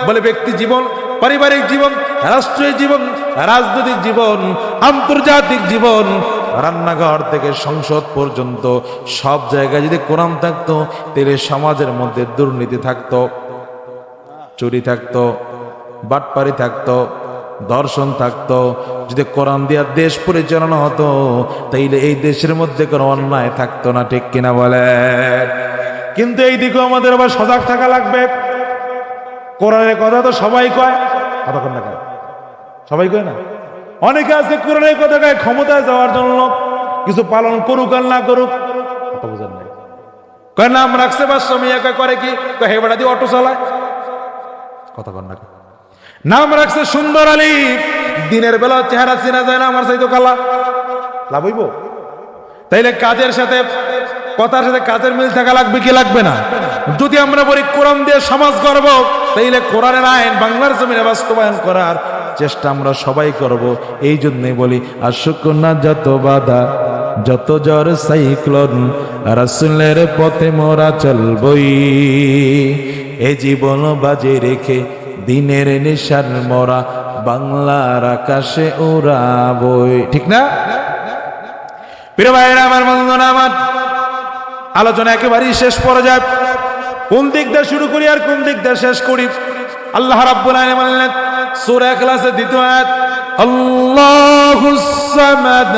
S1: বলে ব্যক্তি জীবন, পারিবারিক জীবন, রাষ্ট্রীয় জীবন, রাজনৈতিক জীবন, আন্তর্জাতিক জীবন, রান্নাঘর থেকে সংসদ পর্যন্ত সব জায়গায় যদি কোরআন থাকতো, তাহলে সমাজের মধ্যে দুর্নীতি থাকতো, চুরি থাকতো, বাটপারি থাকতো, দর্শন থাকতো। যদি কোরআন দিয়া দেশ পরিচালনা হতো, তাইলে এই দেশের মধ্যে কোনো অন্যায় থাকতো না, ঠিক কিনা বলে? কিন্তু এই দিকেও আমাদের আবার সজাগ থাকা লাগবে। কোরআনের কথা তো সবাই কয়, কতক্ষণ না কয়? সবাই কয় না? অনেকে আছে কোরআনের কথা কয় ক্ষমতায় যাওয়ার জন্য, কিছু পালন করুক আর না করুক, কথা বুঝেন নাই। কয় নাম রাখছে বাদশা মিয়া, করে কি? হে বেটা দিয়ে অটো চালায়, কতক্ষণ না? নাম রাখছে সুন্দর আলী, দিনের বেলা চেহারা চেনা যায় না, আমার চাইতো কালা, লাভ হইব? তাইলে কাজের সাথে কথার সাথে কাজের মিল থাকা লাগবে কি লাগবে না? যদি আমরা বলি কোরআন দিয়ে সমাজ গড়ব, তাইলে কোরআনের আইন বাংলার জমিনে বাস্তবায়ন করার চেষ্টা আমরা সবাই করব। এই জন্যই বলি আসুক না যত বাধা, যত জ্বর সাইক্লোন, রাসূলের পথে মোরা চলবই, এ জীবন বাজে রেখে দিনের নিশান মোরা বাংলার আকাশে উড়াবই, ঠিক না? প্রিয় ভাইরা আমার, বন্ধুরা আমার, আলোচনা একেবারেই শেষ পর্যায়ে। কোন দিক দিয়ে শুরু করি আর কোন দিক দিয়ে শেষ করি? আল্লাহ রাব্বুল আলামিন বললেন সূরা ইখলাসের 2য় আয়াত, আল্লাহুস সামাদ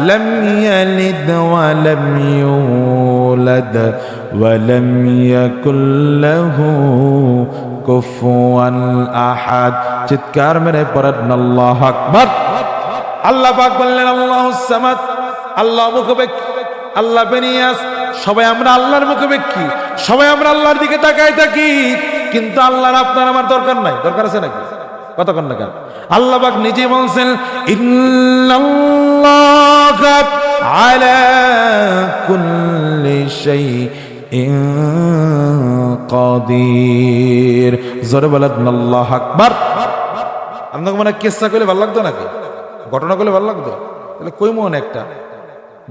S1: লাম ইয়ালিদ ওয়া লাম ইউলাদ ওয়া লাম ইয়াকুল লাহু কুফুয়ান আহাদ। চিৎকার মেরে পড়েন আল্লাহু আকবার। আল্লাহ পাক বললেন আল্লাহুস সামাদ, আল্লাহ মুখবেক্ষী, আল্লাহ বেনিয়াস। সবাই আমরা আল্লাহর মুখবেক্ষী, সবাই আমরা আল্লাহর দিকে তাকাই থাকি, কিন্তু আল্লাহর আপনার আমার দরকার নাই। দরকার আছে নাকি? কতক্ষণ না কেন? আল্লাহ পাক নিজে বলছেন ইন্নাল্লাহা আলা কুল্লি শাইইন কাদির। জোরে বলেন আল্লাহু আকবার। আপনাকে মনে কিসসা কইলে ভালো লাগতো নাকি? ঘটনা কইলে ভালো লাগতো? তাহলে কই মনে একটা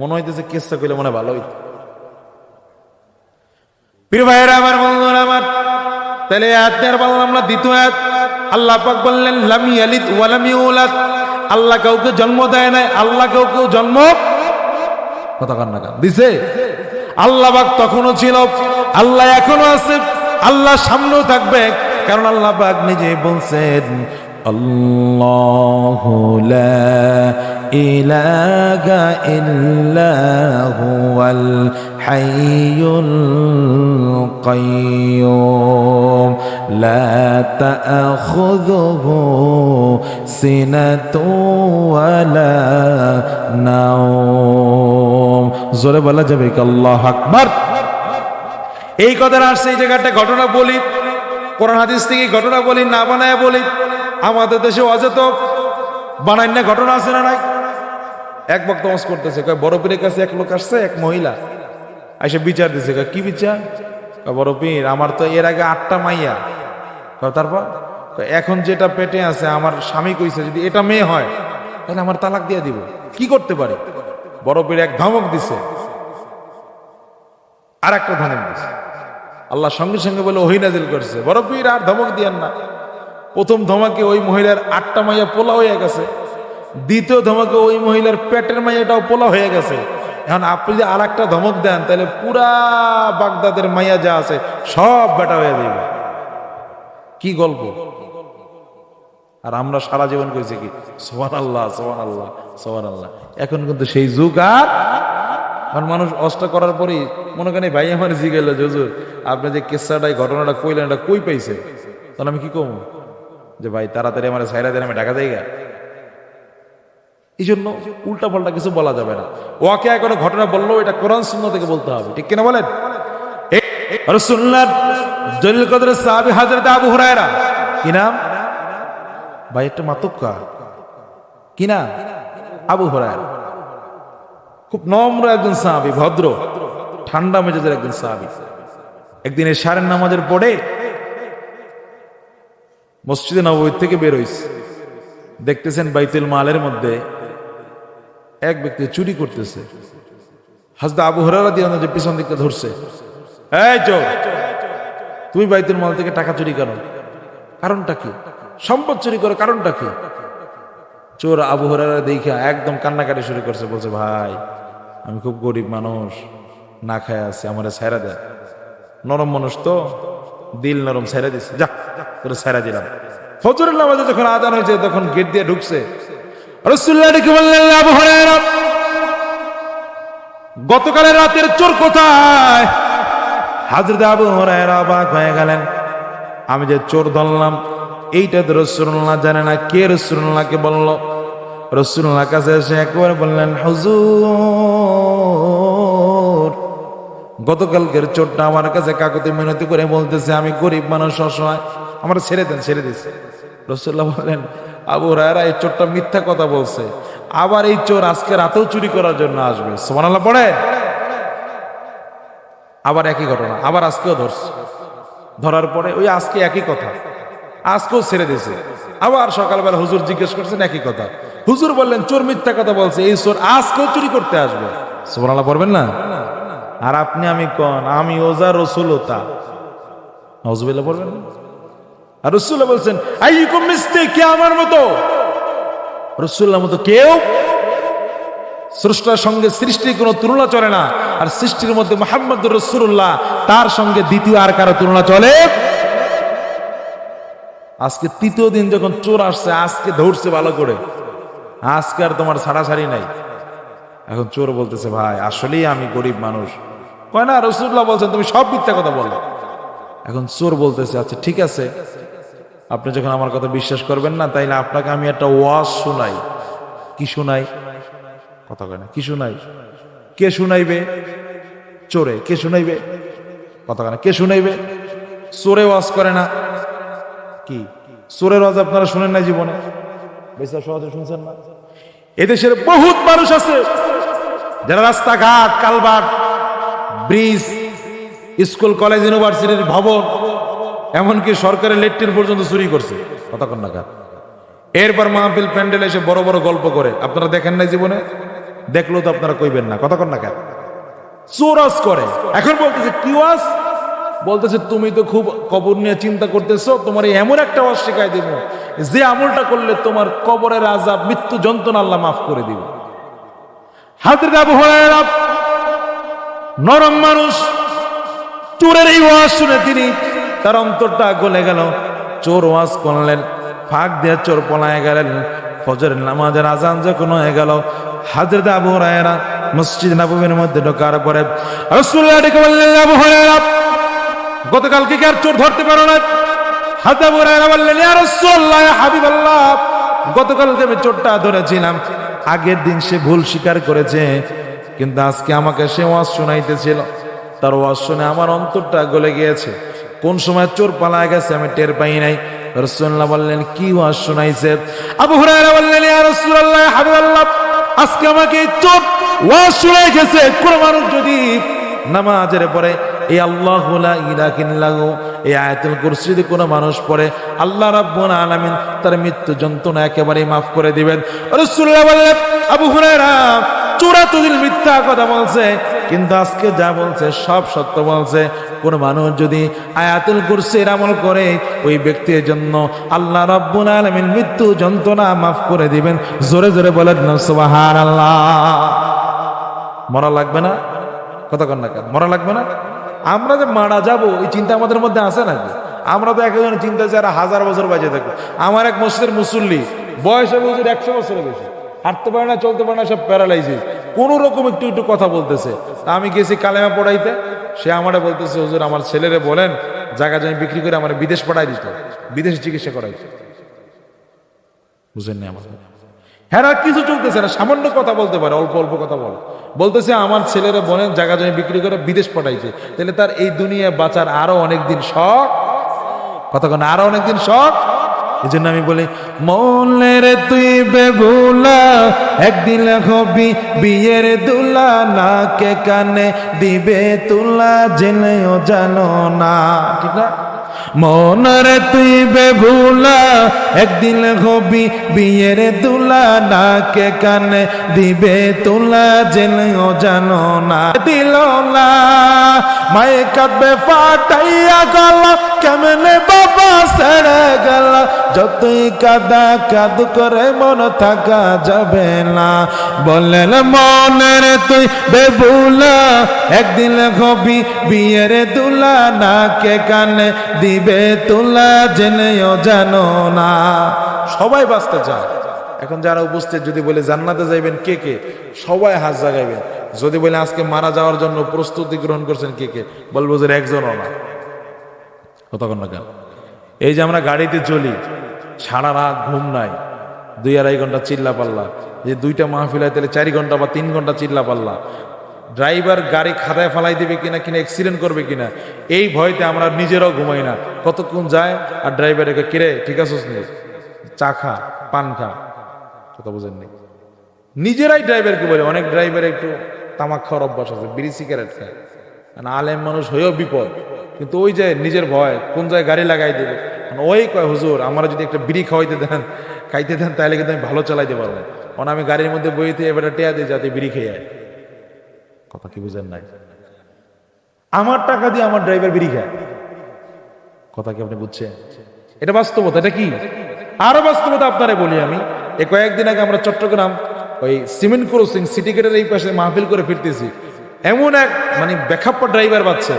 S1: মনে হইতেছে কিসসা কইলে মনে ভালো হইতো। প্রিয় ভাইরা আমার, বন্ধুরা আমার, তাহলে আয়াতের বললাম আমরা 2য় আয়াত, আল্লাহ পাক বললেন লাম ইয়ালিদ ওয়া লাম ইউলাদ। আল্লাহ কাউকে জন্ম দেয় নাই, আল্লাহ কাউকে জন্ম কতক্ষণ না দিছে? আল্লাহ পাক তখনও ছিল, আল্লাহ এখনো আছে, আল্লাহ সামনেও থাকবে, কারণ আল্লাহ পাক নিজে বলছেন আল্লাহু লা ইলাহা ইল্লা হুয়াল হাইয়ুল কাইয়্যুম লা তা'খুযুহু সিনাতুন ওয়া লা নাওম। জোরে বলা যাবে কি আল্লাহু আকবার? এই কথাটা আসছে, এই জায়গাটা ঘটনা বলি, কোরআন হাদিস থেকে ঘটনা বলি, না বানায় বলি। আমাদের দেশে অযথ বানায় না ঘটনা আছে না নাই? এক বক্তা ওয়াজ করতেছে, বড় পীরের কাছে এক লোক আসছে, এক মহিলা এসে বিচার দিছে। কি বিচার? বড় পীর, আমার তো এর আগে 8টা মাইয়া, তারপর এখন যেটা পেটে আছে আমার স্বামী কইছে যদি এটা মেয়ে হয় তাহলে আমার তালাক দিয়ে দিব, কি করতে পারে? বড় পীর এক ধমক দিছে, আর একটা ধমক দিছে। আল্লাহ সঙ্গে সঙ্গে বলে ওহী নাজিল করছে, বড় পীর আর ধমক দিয়েন না। প্রথম ধমকে ওই মহিলার 8টা মাইয়া পোলা হয়ে গেছে, দ্বিতীয় ধমকে ওই মহিলার পেটের মাইয়াটাও পোলা হয়ে গেছে। এখন আপনি যদি আর একটা ধমক দেন তাহলে পুরা বাগদাদের মাইয়া যা আছে সব বেটা হয়ে যাবে। কি গল্প! আর আমরা সারা জীবন কইছি কি সুবহানাল্লাহ সুবহানাল্লাহ সুবহানাল্লাহ। এখন কিন্তু সেই যুগ আর মানুষ অষ্ট করার পরেই মনে করেন ভাই আমার জিগেল হুজুর আপনি যে কিসসাটাই ঘটনাটা কইলেন এটা কই পাইছে, তাহলে আমি কি কমু যে ভাই তাড়াতাড়ি আমার সাইরা দেন, আমি ঢাকা যাইগা। এই জন্য উল্টা পাল্টা কিছু বলা যাবে না। ওকে কোনো ঘটনা বললো এটা কোরআন সুন্নাহ থেকে বলতে হবে, ঠিক কিনা বলেন? রাসূলুল্লাহ জলিল কদরের সাহাবী হযরত আবু হুরায়রা, কি নাম ভাই? একটা মাতুক্কা, কি নাম? আবু হুরায়রা। খুব নম্র একজন সাহাবী, ভদ্র, ঠান্ডা মেজাজের একজন সাহাবী। একদিন এশারের নামাজের পরে মসজিদে নববী থেকে বের হইছে, দেখতেছেন বাইতুল মালের মধ্যে এক ব্যক্তি চুরি করতেছে। হযরত আবু হুরায়রা রাদিয়াল্লাহু আনহু যে পিছন দিকে ধরছে, এই চোর, তুমি বাইতুল মাল থেকে টাকা চুরি করো, কারণটা কি? সম্পদ চুরি করো, কারণটা কি? চোর আবু হুরায়রা দেখে একদম কান্নাকাটি শুরু করছে, বলছে, ভাই আমি খুব গরিব মানুষ, না খায় আছি, আমারে ছাইরা দেয়। নরম মানুষ তো, দিল নরম, ছাইরা দিছে, যা তোরে ছাইরা দিলাম। ফজরের নামাজে যখন আযান হয়েছে তখন গেট দিয়ে ঢুকছে, রাসূলুল্লাহ ডেকে বললেন, আবু হুরায়রা, গতকালের রাতের চোর কোথায়? হযরত আবু হুরায়রা অবাক হয়ে গেলেন, আমি যে চোর ধরলাম এইটা তো রাসূলুল্লাহ জানে না। কে রাসূলুল্লাহকে বলল? রাসূলুল্লাহ কাছে এসে একবার বললেন, হুজুর, গতকালকের চোরটা আমার কাছে কাকুতি মিনতি করে বলতেছে আমি গরিব মানুষ, অসহায়, আমার ছেড়ে দেন। ছেড়ে দিছে। রাসূলুল্লাহ বললেন, আবু হুরায়রা, এই চোরটা মিথ্যা কথা বলছে, আবার এই চোর আজকে রাতেও চুরি করার জন্য আসবে। সুবহানাল্লাহ পড়ে। আবার একই ঘটনা, আবার আজকেও ধরছে। ধরার পরে ওই আজকে একই কথা, আজকেও ছেড়ে দিয়েছে। আবার সকালবেলা হুজুর জিজ্ঞেস করছেন, একই কথা। হুজুর বললেন, চোর মিথ্যা কথা বলছে, এই চোর আজকেও চুরি করতে আসবে। সুবহানাল্লাহ পড়বেন না? আর আপনি আমি কোন, আমি ওজা রসুলতা, নাউজুবিল্লাহ পড়বেন না? আর রাসূলুল্লাহ বলছেন, আইয়ুকুম মিসলি, কে আমার মতো? রাসূলুল্লাহর মতো কেউ স্রষ্টার সঙ্গে সৃষ্টির কোনো তুলনা চলে না। আর সৃষ্টির মধ্যে মুহাম্মদুর রাসূলুল্লাহ, তার সঙ্গে দ্বিতীয় আর কারো তুলনা চলে। আজকে তৃতীয় দিন যখন চোর আসছে, আজকে ধরছে ভালো করে, আজকে আর তোমার ছাড়াছাড়ি নাই। এখন চোর বলতেছে, ভাই আসলেই আমি গরিব মানুষ। কয় না, রাসূলুল্লাহ বলছেন তুমি সব মিথ্যা কথা বলো। এখন চোর বলতেছে, আচ্ছা ঠিক আছে, আপনি যখন আমার কথা বিশ্বাস করবেন না, তাইলে আপনাকে আমি একটা ওয়াজ শোনাই। কি শোনাই? কথা কয় না, কি শোনাই? কে শুনাইবে? চোরে। কে শুনাইবে? কথা কয় না, কে শুনাইবে? চোরে ওয়াজ করে না। কি চোরের ওয়াজ আপনারা শুনেন না জীবনে? বেশি সহজে শুনছেন না? এদেশের বহুত মানুষ আছে যারা রাস্তাঘাট, কালভার্ট, ব্রিজ, স্কুল, কলেজ, ইউনিভার্সিটির ভবন, এমনকি সরকারের লেট্রিন পর্যন্ত চুরি করছে। কতক্ষণ নাগাদ? এরপর মাহফিল প্যান্ডেল এসে বড় বড় গল্প করে। আপনারা দেখেন নাই জীবনে? দেখলেও তো আপনারা কইবেন না। কতক্ষণ নাগাদ চোরাস করে। এখন বলতেছে কি ওয়াজ? বলতেছে তুমি তো খুব কবর নিয়ে চিন্তা করতেছো, তোমার এমন একটা ওয়াজ শিখাই দিব যে আমলটা করলে তোমার কবরের আযাব, মৃত্যু যন্ত্রণা আল্লাহ মাফ করে দিবে। হযরত আবু হুরায়রা নরম মানুষ, চোরের এই ওয়াজ শুনে তিনি, তার অন্তরটা গলে গেল। চোর ওয়াজ করলেন, ফাঁক দিয়ে চোর পলায় গেলেন। ফজরের নামাজের আজান যখন হয়ে গেল, হযরত আবু হুরায়রা মসজিদ নববীর মধ্যে ঢোকার পরে রাসূলুল্লাহ ডেকে বললেন, আবু হুরায়রা, গতকালকে কি আর চোর ধরতে পারো না? হযরত আবু হুরায়রা বললেন, ইয়া রাসূলুল্লাহ, ইয়া হাবিবাল্লাহ, গতকালকে আমি চোরটা ধরেছিলাম। আগের দিন সে ভুল স্বীকার করেছে, কিন্তু আজকে আমাকে সে ওয়াজ শোনাইতেছিল। তার ওয়াজ শুনে আমার অন্তরটা গলে গিয়েছে। কোন সময় চোর পালায় গেছে আমি টের পাই নাই। রাসূলুল্লাহ বললেন, কি ওয়াজ শোনাইছে? আবু হুরায়রা বললেন, ইয়া রাসূলুল্লাহ, ইয়া হাবিবাল্লাহ, আজকে আমাকে চোর ওয়াজ শোনাই গেছে। কোন মানুষ যদি নামাজের পরে এই আল্লাহু লা ইলাহা ইল্লাহু, এই আয়াতুল কুরসি যদি কোনো মানুষ পড়ে, আল্লাহ রাব্বুল আলামিন তার মৃত্যু যন্ত্রণা একেবারে মাফ করে দিবেন। রাসূলুল্লাহ বললেন, আবু হুরায়রা, চোর এতদিন মিথ্যা কথা বলছে, কিন্তু আজকে যা বলছে সব সত্য বলছে। কোন মানুষ যদি আয়াতুল কুরসির আমল করে, ওই ব্যক্তির জন্য আল্লাহ রাব্বুল আলামিন মৃত্যু যন্ত্রণা মাফ করে দিবেন। জোরে জোরে বলেন না সুবহানাল্লাহ। মরা লাগবে না? কথা কন না কেন? মরা লাগবে না? আমরা যে মারা যাবো এই চিন্তা আমাদের মধ্যে আছে নাকি? আমরা তো একজন চিন্তা যারা 1000 বছর বাঁচে থাকবো। আমার এক মসজিদের মুসল্লি, বয়সে বুঝি 100 বছরের বেশি, হাঁটতে পারে না, চলতে পারে না, সব প্যারালাইসিস, কোন রকম একটু একটু কথা বলতেছে। আমি গেছি কালেমা পড়াইতে, সে আমারে বলতেছে, হুজুর আমার ছেলেরে বলেন জায়গা জমি বিক্রি করে আমার বিদেশ পাঠাই দিত, বিদেশে চিকিৎসা করাইছে। বুঝেননি আমার? হ্যাঁ, কিছু চলতেছে না, সামান্য কথা বলতে পারে, অল্প অল্প কথা বলে। বলতেছে আমার ছেলেরা বলেন জায়গা জমি বিক্রি করে বিদেশ পাঠাইছে, তাহলে তার এই দুনিয়া বাঁচার আরো অনেকদিন শখ। কতক্ষণ? আরো অনেকদিন শখ। এই জন্য আমি বলি মনের তুই বেভুলা, একদিন হবি বিয়ের দুলা, নাকে কানে দিবে তুলা, জেনেও জানো না। ঠিক না? মনের তুই বেভুলা, একদিন হবি বিয়ের দুলা, নাকে কানে দিবে তুলা, জেনেও জানো না। দিল না মায়ে কাঁদবে ফাটাইয়া গেল, কেমনে বাবা ছেড়ে গেল, যতই কাদা কাদ করে মন থাকা যাবে না। বললেন মনের তুই বেভুলা, একদিন হবি বিয়ের দুলা, নাকে কানে দিবে তুলা, জেনেও জানো না। সবাই বাঁচতে চায়। এখন যারা উপস্থিত যদি বলে জান্নাতে যাইবেন কে কে, সবাই হাত জাগাইবেন। যদি বলে আজকে মারা যাওয়ার জন্য প্রস্তুতি গ্রহণ করছেন কে কে, বলবো যে একজনও না। কতক্ষণ না কেন? এই যে আমরা গাড়িতে চলি, সারা রাত ঘুম নাই, 2-2.5 ঘন্টা চিল্লা পাল্লা, যে 2টা মাহফিল হয় তাহলে 4 ঘন্টা বা 3 ঘন্টা চিল্লা পাল্লা, ড্রাইভার গাড়ি খাদায় ফালাই দিবে কিনা, অ্যাক্সিডেন্ট করবে কিনা, এই ভয়তে আমরা নিজেরাও ঘুমাই না। কতক্ষণ যায় আর ড্রাইভারকে কিরে ঠিক আছিস নি, চা খা, পান খা, কথা বুঝেননি। নিজেরাই ড্রাইভারকে বলে। অনেক ড্রাইভার একটু তামাক খাওয়ার অভ্যাস আছে, বিড়ি সিগারেট খায়, আলেম মানুষ হয়েও বিপদ, কিন্তু ওই যে নিজের ভয় কোন জায়গায় গাড়ি লাগাই দেবে। ওই কয় হুজুর আমার যদি একটা বিড়ি খাওয়াইতে দেন, খাইতে দেন, তাহলে কিন্তু আমি ভালো চালাইতে পারবো। কারণ আমি গাড়ির মধ্যে বইতে এবার টেয়া দিই যাতে বিড়ি খেয়ে যায়। কথা কি বুঝেন নাই? আমার টাকা দিয়ে আমার ড্রাইভার বিড়ি খায়। কথা কি আপনি বুঝছেন? এটা বাস্তবতা। এটা কি আরো বাস্তবতা আপনারে বলি আমি। কয়েকদিন আগে আমরা চট্টগ্রাম ওই সিমেন্ট ক্রসিং সিটি গেটের এই পাশে মাহফিল করে ফিরতেছি, এমন এক মানে বেখাপ্পা ড্রাইভার বাচ্চা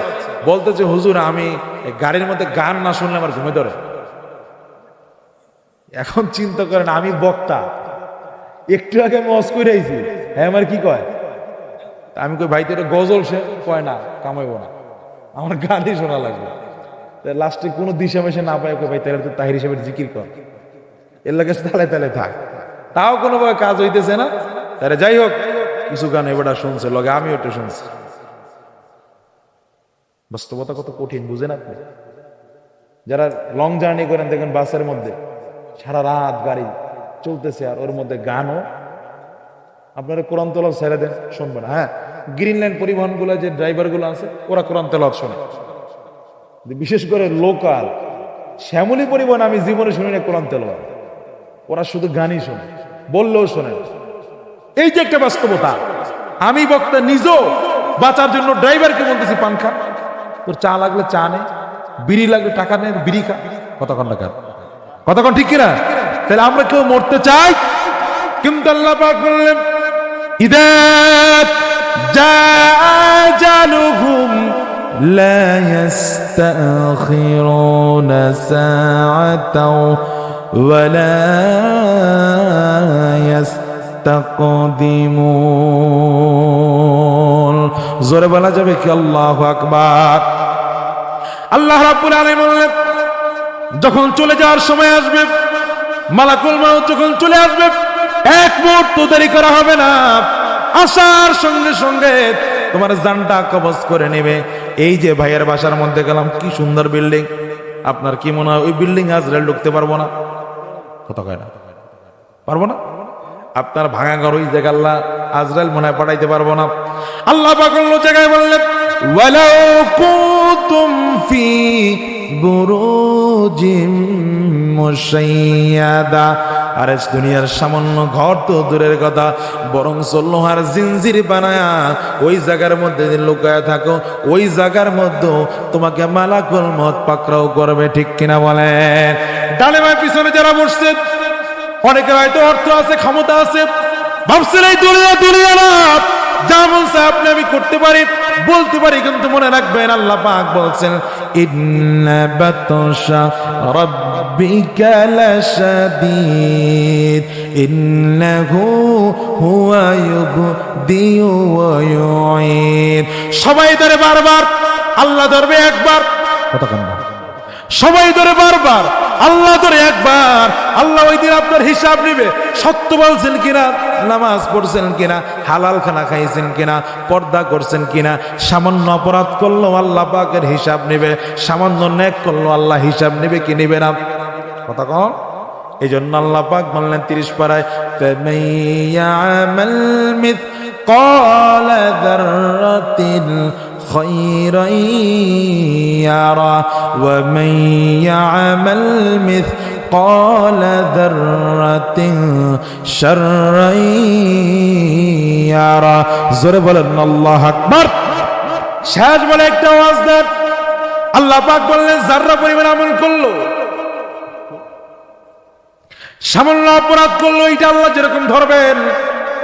S1: বলতেছে হুজুর আমি গাড়ির মধ্যে গান না শুনলে আমার ঘুমে ধরে। এখন চিন্তা করেন আমি বক্তা, একটু আগে আমি ওয়াজ করে আইছি, হ্যাঁ আমার কি কয়, আমি কই ভাই তো এটা গজল, সে কয় না কামাইবো না, আমার গানই শোনা লাগবে। লাস্টে কোনো দিশা মেশে না পায়, ভাই তাহলে তো তাহির হিসেবে জিকির কর, এর লাগে তালে তালে থাক, তাও কোনোভাবে কাজ হইতেছে না। তাহলে যাই হোক কিছু গান এবারটা শুনছে, লগে আমিও একটু শুনছি। বাস্তবতা কত কঠিন বুঝেন আপনি? যারা লং জার্নি করেন দেখেন বাসের মধ্যে সারা রাত গাড়ি চলতেছে, আর ওর মধ্যে গানও, আপনারা কোরআন তেলাওয়াত ছেড়ে দেন, শুনবেন। হ্যাঁ, গ্রিন লাইন পরিবহন গুলো যে ড্রাইভার গুলো আছে ওরা কোরআন তেলাওয়াত শোনে, বিশেষ করে লোকাল শ্যামলী পরিবহন আমি জীবনে শুনি না কোরআন তেলাওয়াত, ওরা শুধু গানই শোনে, বললেও শোনে। এই যে একটা বাস্তবতা, আমি বক্তা নিজেও বাঁচার জন্য ড্রাইভারকে বলতেছি পান খা, তোর চা লাগলে চা নে, বিড়ি লাগলে টাকা নে, বিড়ি খা। কতক্ষণ না কেন? কতক্ষণ ঠিক কিনা? তাহলে আমরা কেউ মরতে চাই, কিন্তু আল্লাহ পাক বললেন ইদা জাআজালুহুম লা ইস্তাখিরুনা সাআতাও ওয়া লা ইস্তাকদিমুন। জোরে বলা যাবে কি আল্লাহু আকবার? আল্লাহ রাব্বুল আলামিন বললেন যখন চলে যাওয়ার সময় আসবে, মালাকুল মাউত যখন চলে আসবে, এক মুহূর্ত দেরি করা হবে না, আসার সঙ্গে সঙ্গে তোমার জানটা কবজ করে নেবে। এই যে ভাইয়ের বাসার মধ্যে গেলাম, কি সুন্দর বিল্ডিং, আপনার কি মনে হয় ওই বিল্ডিং আজরাইল ঢুকতে পারবো না? কথা কয় না, পারবো না। আপনার ভাঙা ঘর ওই জায়গা আল্লাহ আজরাইল মনে হয় পাঠাইতে পারবো না। আল্লাহ পাক অন্য জায়গায় বললেন ওয়ালাউ কুনতুম ফি বুরুজিম মুশাইয়াদা, আরে দুনিয়ার সামান্য ঘর তো দূরের কথা, বরং লোহার জিনজির বানায়া ওই জায়গার মধ্যে লুকায়া থাকো, ওই জায়গার মধ্যে তোমাকে মালাকুল মউত পাকড়াও করবে। ঠিক কিনা বলেন? ডালে ভাই পিছনে যারা বসছে অনেকের হয়তো অর্থ আছে, ক্ষমতা আছে, ভাবছেন এই দুনিয়া না, যা বলছে আপনি আমি করতে পারি, বলতে পারি, কিন্তু মনে রাখবেন আল্লাহ পাক বলছেন ইন্না বাতশা রাব্বিকা লাশাদীদ ইন্নাহু হুয়া ইউবদিউ ওয়া ইউঈদ। সবাই ধরে বারবার, আল্লাহ ধরবে একবার, কতক্ষণ না, সবাই ধরে বারবার, আল্লাহ ধরে একবার। আল্লাহ ওই দিন আপনার হিসাব নিবে, সত্য বলছেন কিনা, নামাজ পড়ছেন কিনা, হালাল খানা খাইছেন কিনা, পর্দা করছেন কিনা। সামান্য অপরাধ করলো আল্লাহ পাকের হিসাব নিবে, সামান্য নেক করলো আল্লাহ হিসাব নিবে কি নিবে না? কথা কন। এই জন্য আল্লাহ পাক বললেন 30 পারায়, ফামান ইয়ামাল মিথকালা যাররাতিন খায়রান ইয়ারা ওয়া মান ইয়ামাল মিথকালা যাররাতিন শাররান ইয়ারা। জোরে বলেন আল্লাহু আকবার। শেষ বলে একটা আওয়াজ দেন। আল্লাহ পাক বললেন যাররা পরিমাণ আমল করলো, সামান্য অপরাধ করলো, এটা আল্লাহ যেরকম ধরবেন,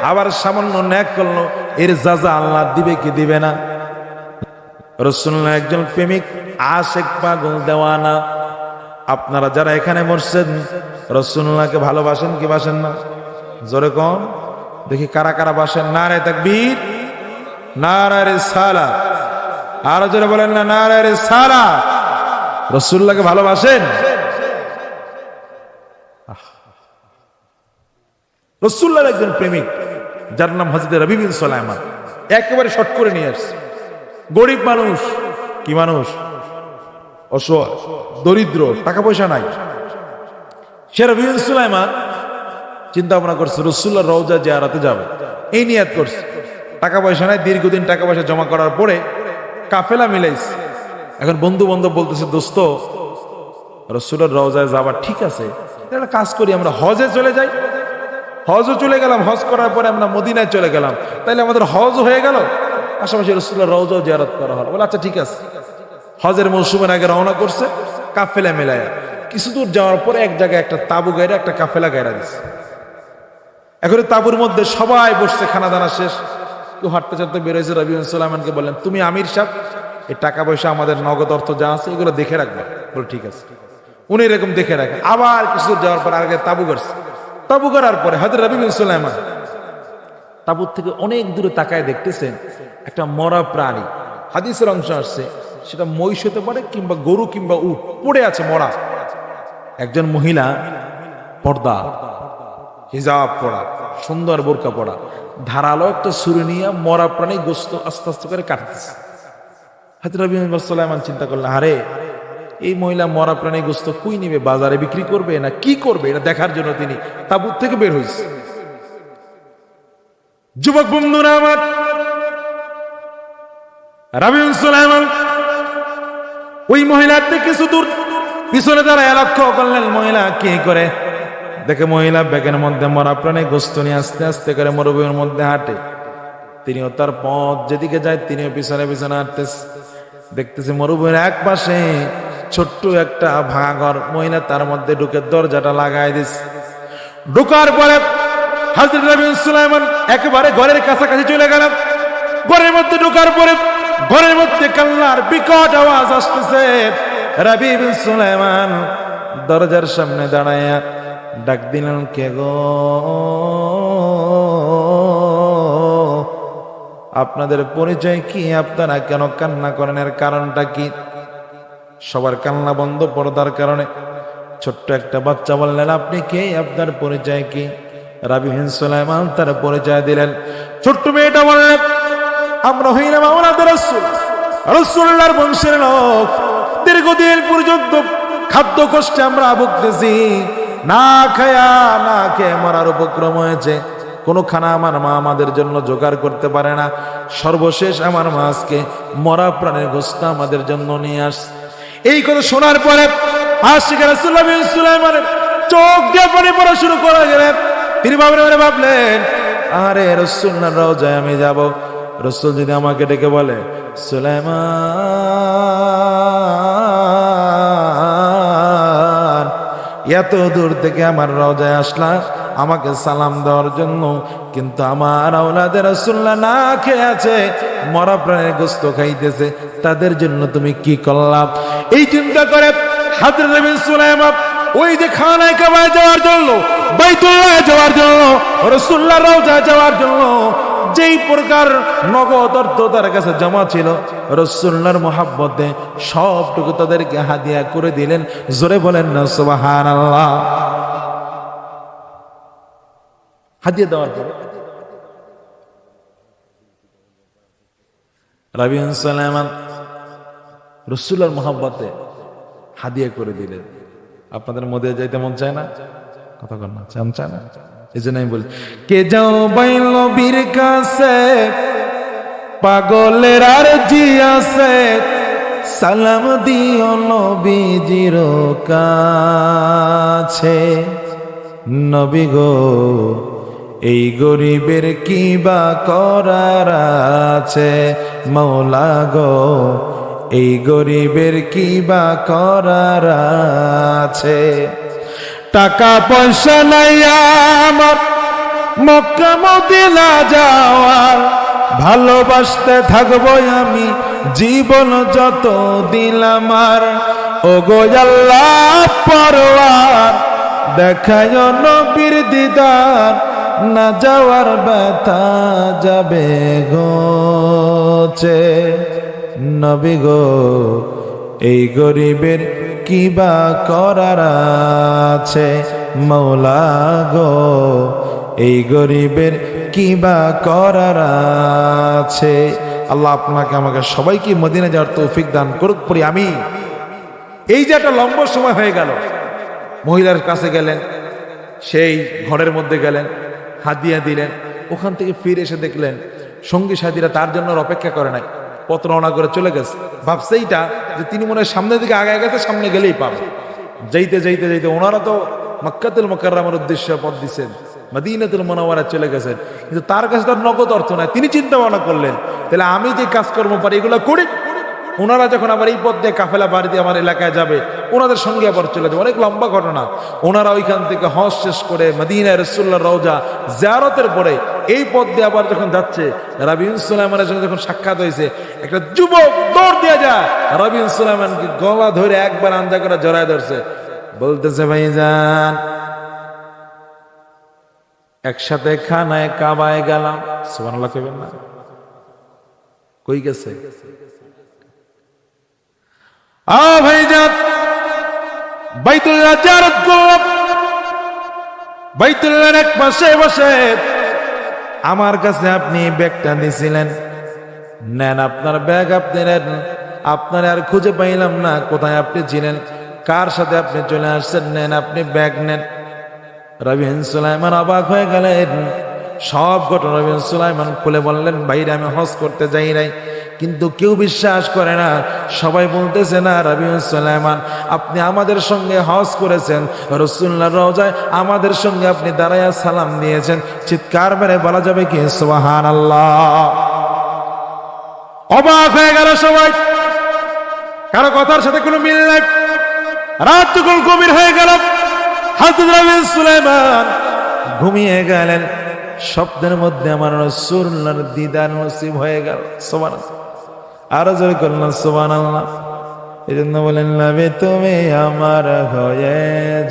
S1: আবার সামান্য নেক করলো, এর যাজা আল্লাহ দিবে কি দিবে না? রাসূলুল্লাহ একজন প্রেমিক, আশিক, পাগল, দেওয়ানা। আপনারা যারা এখানে বসছেন রাসূলুল্লাহকে ভালোবাসেন কি বাসেন না? জোরে কম দেখি কারা কারা বাসেন। নারে তাকবীর, নারে রিসালাত। আর জোরে বলেন না নারে রিসালাত। রাসূলুল্লাহকে ভালোবাসেন? রাসূলুল্লাহর একজন প্রেমিক যার নাম হযরত রবি বিন সুলাইমান, একেবারে শর্ট করে নিয়ে আসছে। গরিব মানুষ, কি মানুষ? অসহায়, দরিদ্র, টাকা পয়সা নাই। সে রবি বিন সুলাইমান চিন্তা ভাবনা করছে রাসূলুল্লাহর রওজা জিয়ারতে যাবে, এই নিয়ত করছে। টাকা পয়সা নাই, দীর্ঘদিন টাকা পয়সা জমা করার পরে কাফেলা মিলাইছে। এখন বন্ধু বান্ধব বলতেছে, দোস্ত রাসূলের রওজায় যাবার ঠিক আছে, একটা কাজ করি, আমরা হজে চলে যাই। হজও চলে গেলাম, হজ করার পরে আমরা মদিনায় চলে গেলাম, তাইলে আমাদের হজ হয়ে গেল, পাশাপাশি রাসূলের রওজাও জিয়ারত করা হলো। বলে আচ্ছা ঠিক আছে। হজের মৌসুমের আগে রওনা করছে, কাফেলা মিলায়া কিছু দূর যাওয়ার পরে এক জায়গায় একটা তাবু গাইরা একটা কাফেলা গাইরা দিচ্ছে। এখন তাবুর মধ্যে সবাই বসছে, খানা দানা শেষ, কেউ হাঁটতে চাটতে বেরোয়েছে। রবি বিন সুলাইমানকে বললেন, তুমি আমির সাহেব, এই টাকা পয়সা আমাদের নগদ অর্থ যা আছে এগুলো দেখে রাখবে। বলে ঠিক আছে। উনি এরকম দেখে রাখেন। আবার কিছু দূর যাওয়ার পর আগে তাবু করছে। তাবু করার পরে হযরত রবি বিন সুলাইমান তাবুর থেকে অনেক দূরে তাকায় দেখতেছেন একটা মরা প্রাণী। হাদিসের অংশ আসছে সেটা মহিষ হতে পারে কিংবা গরু কিংবা উট, পড়ে আছে মরা। একজন মহিলা, পর্দা, হিজাব পরা, সুন্দর বোরকা পরা, ধারালো একটা ছুরি নিয়ে মরা প্রাণী গোস্ত আস্তে আস্তে করে কাটতেছে। হযরত রবি বিন সুলাইমান চিন্তা করলেন, আরে এই মহিলা মরা প্রাণী গোস্ত কুই নিবে, বাজারে বিক্রি করবে না কি করবে, এটা দেখার জন্য তিনি তাবুত থেকে বের হয়েছে। যুবক বন্ধুরা আমার, রবি বিন সুলাইমান ওই মহিলার থেকে কিছু দূর পিছনে দাঁড়ায় লক্ষ্য করলেন মহিলা কি করে। দেখে মহিলা ব্যাগের মধ্যে মরা প্রাণী গোস্ত নিয়ে আস্তে আস্তে করে মরুভূমির মধ্যে হাঁটে। তিনিও তার পথ যেদিকে যায় তিনিও পিছনে পিছনে হাঁটতেছে। দেখতেছে মরুভূমির এক পাশে ছোট্ট একটা ভাঙা ঘর, মহিলা তার মধ্যে ঢুকে দরজাটা লাগাই দিছে। ঢুকার পরে হযরত রবি বিন সুলাইমান একেবারে ঘরের কাছাকাছি চলে গেলেন। ঘরের মধ্যে ঢুকার পরে ঘরের মধ্যে কান্নার বিকট আওয়াজ আসতেছে। রবি বিন সুলাইমান দরজার সামনে দাঁড়ায়া ডাক দিলেন, কে গো? আপনাদের পরিচয় কি? আপনারা কেন কান্না করেন? এর কারণটা কি? সবার কান্না বন্ধ পর্দার কারণে। ছোট্ট একটা বাচ্চা বললেন, আপনি কে? আপনার পরিচয় কি? রবি বিন সুলাইমান তার পরিচয় দিলেন। ছোট্ট মেয়েটা বললেন, আমরা হইলাম আওলাদে রাসূল, রাসূলুল্লাহর বংশের লোক। দীর্ঘদিন পর্যন্ত খাদ্য কষ্টে আমরা ভুগতেছি, না খেয়ে মরার উপক্রম হয়েছে। কোনো খানা আমার মা আমাদের জন্য জোগাড় করতে পারে না। সর্বশেষ আমার মা আজকে মরা প্রাণের গোশত আমাদের জন্য নিয়ে আসছে। এই কথা শোনার পরে আশিক রাসূলুল্লাহ বিন সুলাইমানের চোখ দিয়ে পানি পড়া শুরু করে গেলেন। তিনি ভাবলেন, আরে রাসূলুল্লাহর রওজায় আমি যাব, রাসূল যদি আমাকে ডেকে বলে, সুলাইমান এত দূর থেকে আমার রওজায় আসলা আমাকে সালাম দেওয়ার জন্য, কিন্তু আমার আওলাদে রাসূলুল্লাহ না খেয়ে আছে, মরা প্রাণের গোশত খাইতেছে, তাদের জন্য তুমি কি করলাম? এই চিন্তা করে হযরত নবী সুলাইমান ওই যে খানায় কাবায় যাওয়ার জন্য, বাইতুল্লাহ যাওয়ার জন্য, রাসূলুল্লাহর রওজায় যাওয়ার জন্য যেই প্রকার নগদ অর্থ তার কাছে জমা ছিল, রাসূলুল্লাহর মুহাব্বতে সবটুকু তাদেরকে হাদিয়া করে দিলেন। জোরে বলেন না সুবহানাল্লাহ। হাদিয়া দেওয়ার পরে রবি বিন সুলাইমান রাসূলুল্লাহর মুহাব্বতে হাদিয়া করে দিলেন। আপনাদের মধ্যে যাইতে মন চায় না? কথা কর না, চান চান, এই জন্য আমি বলি কে যাও বাইল নবীর কাছে, পাগলের আর জি আছে, সালাম দিও নবীজির কাছে। নবী গো এই গরিবের কি বা করার আছে, মৌলা গো এই গরিবের কি বা করার আছে। টাকা পয়সা নাই আমার মক্কা মদিনা যাওয়ার, ভালোবাসতে থাকবো আমি জীবন যত দিন আমার। ও গো আল্লাহ পরওয়ার, দেখায় নবীর দিদার, না যাওয়ার ব্যথা যাবে ঘোচে। নবী গো এই গরিবের কি বা করার আছে, মৌলা গো এই গরিবের কি বা করার আছে। আল্লাহ আপনাকে আমাকে সবাইকে মদিনা যাওয়ার তৌফিক দান করুক পড়ি আমি। এই যে একটা লম্বা সময় হয়ে গেল, মহিলার কাছে গেলেন, সেই ঘরের মধ্যে গেলেন, হাদিয়া দিলেন, ওখান থেকে ফিরে এসে দেখলেন সঙ্গী সাথীরা তার জন্য অপেক্ষা করে নাই, পথ রওনা করে চলে গেছে। ভাবছে এইটা যে তিনি মনে হয় সামনের দিকে আগায় গেছে, সামনে গেলেই পাবে। যাইতে যাইতে যাইতে ওনারা তো মক্কাতুল মুকাররমার উদ্দেশ্যে পথ দিচ্ছেন, মদিনাতুল মুনাওয়ারা চলে গেছেন, কিন্তু তার কাছে তার নগদ অর্থ নাই। তিনি চিন্তা ভাবনা করলেন তাহলে আমি যে কাজকর্ম পারি এগুলো করি। ওনারা যখন আবার এই পথ দিয়ে কাফেলা বাড়ি দিয়ে আমার এলাকায় যাবে, ওনাদের সঙ্গে আবার চলে যাবে। অনেক লম্বা ঘটনা। ওনারা ওইখান থেকে হজ শেষ করে মদিনায় রাসূলুল্লাহর রওজা জিয়ারতের পরে এই পথ দিয়ে আবার যখন যাচ্ছে, রাবী বিন সুলাইমানের সঙ্গে যখন সাক্ষাৎ হয়েছে, একটা যুবক দৌড় দিয়ে যায়, রাবী বিন সুলাইমানকে গলা ধরে একবার আঞ্জা করে জড়ায় ধরছে, বলতেছে ভাইজান একসাথে খানায় কাবায় গেলাম। সুবহানাল্লাহ কইবেন না? কই গেছে? ভাইজান বাইতুল্লাহ জিয়ারত করলাম, বাইতুল্লাহর এক পাশে বসে আমার কাছে আপনি ব্যাগটা দিয়েছিলেন, নেন আপনার ব্যাগ আপনি নেন। আপনার আর খুঁজে পাইলাম না, কোথায় আপনি ছিলেন, কার সাথে আপনি চলে আসছেন, নেন আপনি ব্যাগ নেন। রাবী বিন সুলাইমান অবাক হয়ে গেলেন। সব ঘটনা রাবী বিন সুলাইমান খুলে বললেন, ভাইরা আমি হজ করতে যাই নাই, কিন্তু কেউ বিশ্বাস করে না। সবাই বলতেছে না রাবী বিন সুলাইমান আপনি আমাদের সঙ্গে হজ করেছেন, রাসূলুল্লাহর রওজায় আমাদের সঙ্গে আপনি দাঁড়ায়া সালাম দিয়েছেন। চিৎকার মেরে বলা যাবে কি সুবহানাল্লাহ? অবাক হয়ে গেল সবাই, কারো কথার সাথে কোনো মিল নাই। রাত যখন গভীর হয়ে গেল, হযরত রাবী বিন সুলাইমান ঘুমিয়ে গেলেন। স্বপ্নের মধ্যে আমার রাসূলুল্লাহর দিদার নসিব হয়ে গেল। সুবহানাল্লাহ, আরো জোরে করলেন সুবহানাল্লাহ। এই জন্য বলেন নবী তুমি আমার হয়ে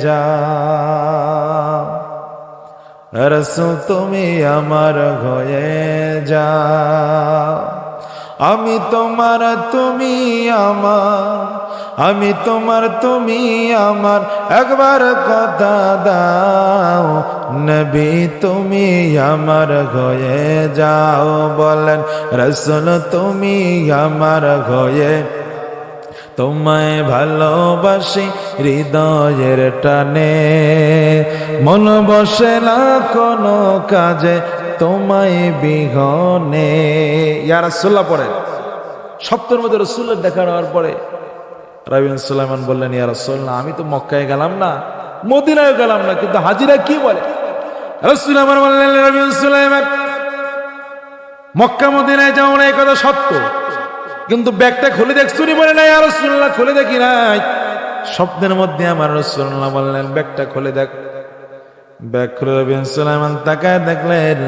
S1: যাও, রাসূল তুমি আমার হয়ে যাও, আমি তোমার তুমি আমার, আমি তোমার তুমি আমার, একবার কথা দাও নবী তুমি আমার হয়ে যাও। বলেন রাসূল তুমি আমার হয়ে, তোমায় ভালোবাসি হৃদয়ের টানে, মন বসে না কোনো কাজে তোমায় বিহনে। ইয়া রাসূলুল্লাহ পড়ে সপ্তাহের মধ্যে রাসূলের দেখা হওয়ার পরে রাবী বিন সুলাইমান বললেন, ইয়া রাসূলুল্লাহ আমি তো মক্কায় গেলাম না, মদিনায় গেলাম না, কিন্তু হাজিরা কি বলে? রাসূল আমার বললেন, রাবী বিন সুলাইমান মক্কা মদিনায় যাও না এই কথা সত্য, কিন্তু ব্যাগটা খুলে দেখছো নি? বলে না ইয়া রাসূলুল্লাহ খুলে দেখি নাই। স্বপ্নের মধ্যে আমার রাসূলুল্লাহ বললেন ব্যাগটা খুলে দেখ। ব্যাগ খুলে রাবী বিন সুলাইমান তাকায় দেখলেন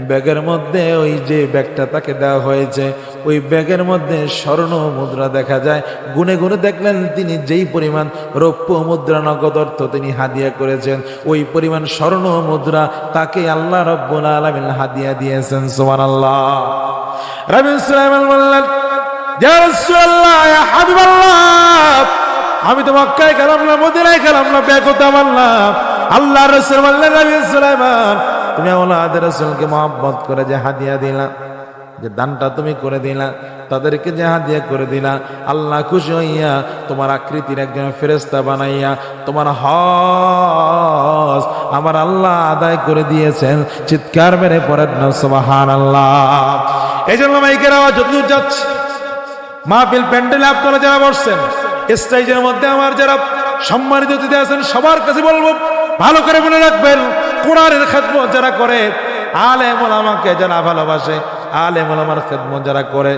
S1: ব্যাগের মধ্যে ওই যে ব্যাগটা তাকে দেওয়া হয়েছে, ওই ব্যাগের মধ্যে স্বর্ণ মুদ্রা দেখা যায়। গুনে গুনে দেখলেন তিনি যেই পরিমাণ রৌপ্য মুদ্রা নগদ অর্থ তিনি হাদিয়া করেছেন, ওই পরিমাণ স্বর্ণ মুদ্রা তাকে আল্লাহ রাব্বুল আলামিন হাদিয়া দিয়েছেন। সুবহানাল্লাহ। রাবী বিন সুলাইমান বললেন, ইয়া রাসূলুল্লাহ ইয়া হাবিবাল্লাহ আমি তো মক্কায় গেলাম না, মদিনায় গেলাম না, ব্যাগ তো আমার না। আল্লাহর রাসূল বললেন, রাবী বিন সুলাইমান তুমি আওলাদের রাসূলকে মহব্বত করে যে হাদিয়া দিলা, যে দানটা তুমি করে দিলা, তাদেরকে যে হাদিয়া করে দিলা, আল্লাহ খুশি হইয়া তোমার আকৃতির একজন ফেরেশতা বানাইয়া তোমার হজ আমার আল্লাহ আদায় করে দিয়েছেন। চিৎকার মেরে পড়েন না সুবহানাল্লাহ। এই জন্য মাইকের আওয়াজ যতদূর যাচ্ছে, মাহফিল প্যান্ডেলে আপনারা যারা বসছেন, স্টেজের মধ্যে আমার যারা সম্মানিত অতিথি আছেন, সবার কাছে বলবো ভালো করে মনে রাখবেন, কোরআনের খেদমত যারা করে, আলেম ওলামাকে যারা ভালোবাসে, আলেম ওলামার খেদমত যারা করে,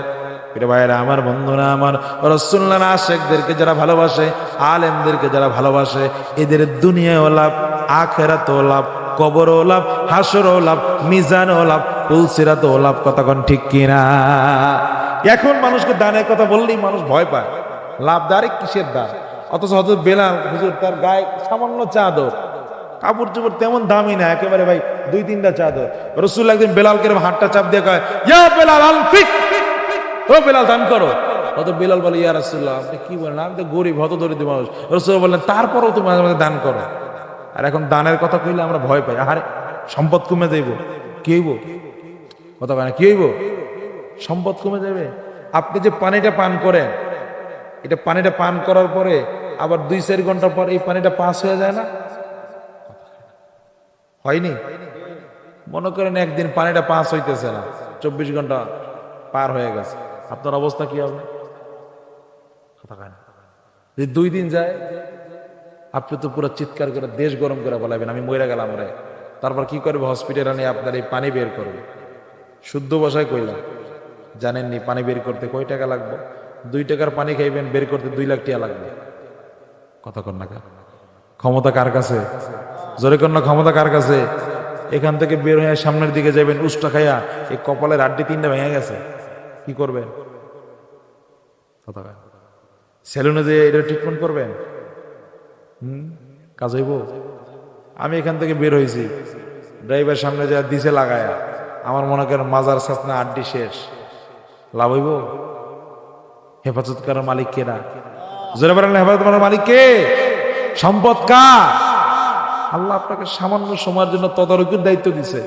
S1: প্রিয় ভাইরা আমার, বন্ধুরা আমার, রাসূলুল্লাহর আশিকদেরকে যারা ভালোবাসে, আলেমদেরকে যারা ভালোবাসে, এদের দুনিয়াও লাভ, আখিরাতেও লাভ, কবরও লাভ, হাসরও লাভ, মিজানও লাভ, পুলসিরাতেও লাভ। কথা কোন ঠিক কিনা? এখন মানুষকে দানের কথা বললেই মানুষ ভয় পায়, লাভদারে কিসের দান? অথচ হযরত বেলাল হুজুর তার গায়ে সামান্য চাদর, কাপড় চোপড় তেমন দামি না, একেবারে ভাই 2-3টা চাদর। রাসূলুল্লাহ একদিন বেলালকে হাতটা চাপ দিয়ে কয়, ইয়া বেলাল আনফিক, ও বেলাল দান করো। হযরত বেলাল বলে, ইয়া রাসূলুল্লাহ আপনি কি বলেন, আমি তো গরিব হত দরিদ্র মানুষ। রাসূল বললেন, তারপরেও তুমি মাঝে মাঝে দান করো। আর এখন দানের কথা কইলে আমরা ভয় পাই, আরে সম্পদ কমে যাইব, কি হইব? কথা বলে কি হইব? সম্পদ কমে যাবে। আপনি যে পানিটা পান করেন, এটা পানিটা পান করার পরে আবার 2-4 ঘন্টা পর এই পানিটা পাস হয়ে যায় না? হয়নি? মনে করেন একদিন পানিটা পাস হইতেছে না, 24 ঘন্টা পার হয়ে গেছে, আপনার অবস্থা কি হবে? যদি 2 দিন যায়, আপনি তো পুরো চিৎকার করে দেশ গরম করে বলাবেন আমি মরে গেলাম রে। তারপর কি করবে? হসপিটালে নিয়ে আপনার এই পানি বের করবে। শুদ্ধ ভাষায় কইলাম, জানেননি পানি বের করতে কয় টাকা লাগবে? 2 টাকার পানি খাইবেন, বের করতে 2 লাখ টাকা লাগবে। কথা কন না? ক্ষমতা কার কাছে? জোরে কন না, ক্ষমতা কার কাছে? এখান থেকে বের হয়ে সামনের দিকে যাবেন, উষ্টা খাইয়া এই কপালের আড্ডি 3টা ভেঙে গেছে, কি করবেন? কথা কয় সেলুনে যে এটা ট্রিটমেন্ট করবেন, কাজ হইব? আমি এখান থেকে বের হয়েছি, ড্রাইভার সামনে যা দিছে লাগায়া, আমার মনে করেন মাজার সাসনা আড্ডি শেষ, লাভ হইব? হেফাজত করার মালিক কেনা? জোরে বলেন, হেফাজত করার মালিক কে? সম্পদ কার? আল্লাহ আপনাকে সামান্য সময়ের জন্য তদারকির দায়িত্ব দিছে।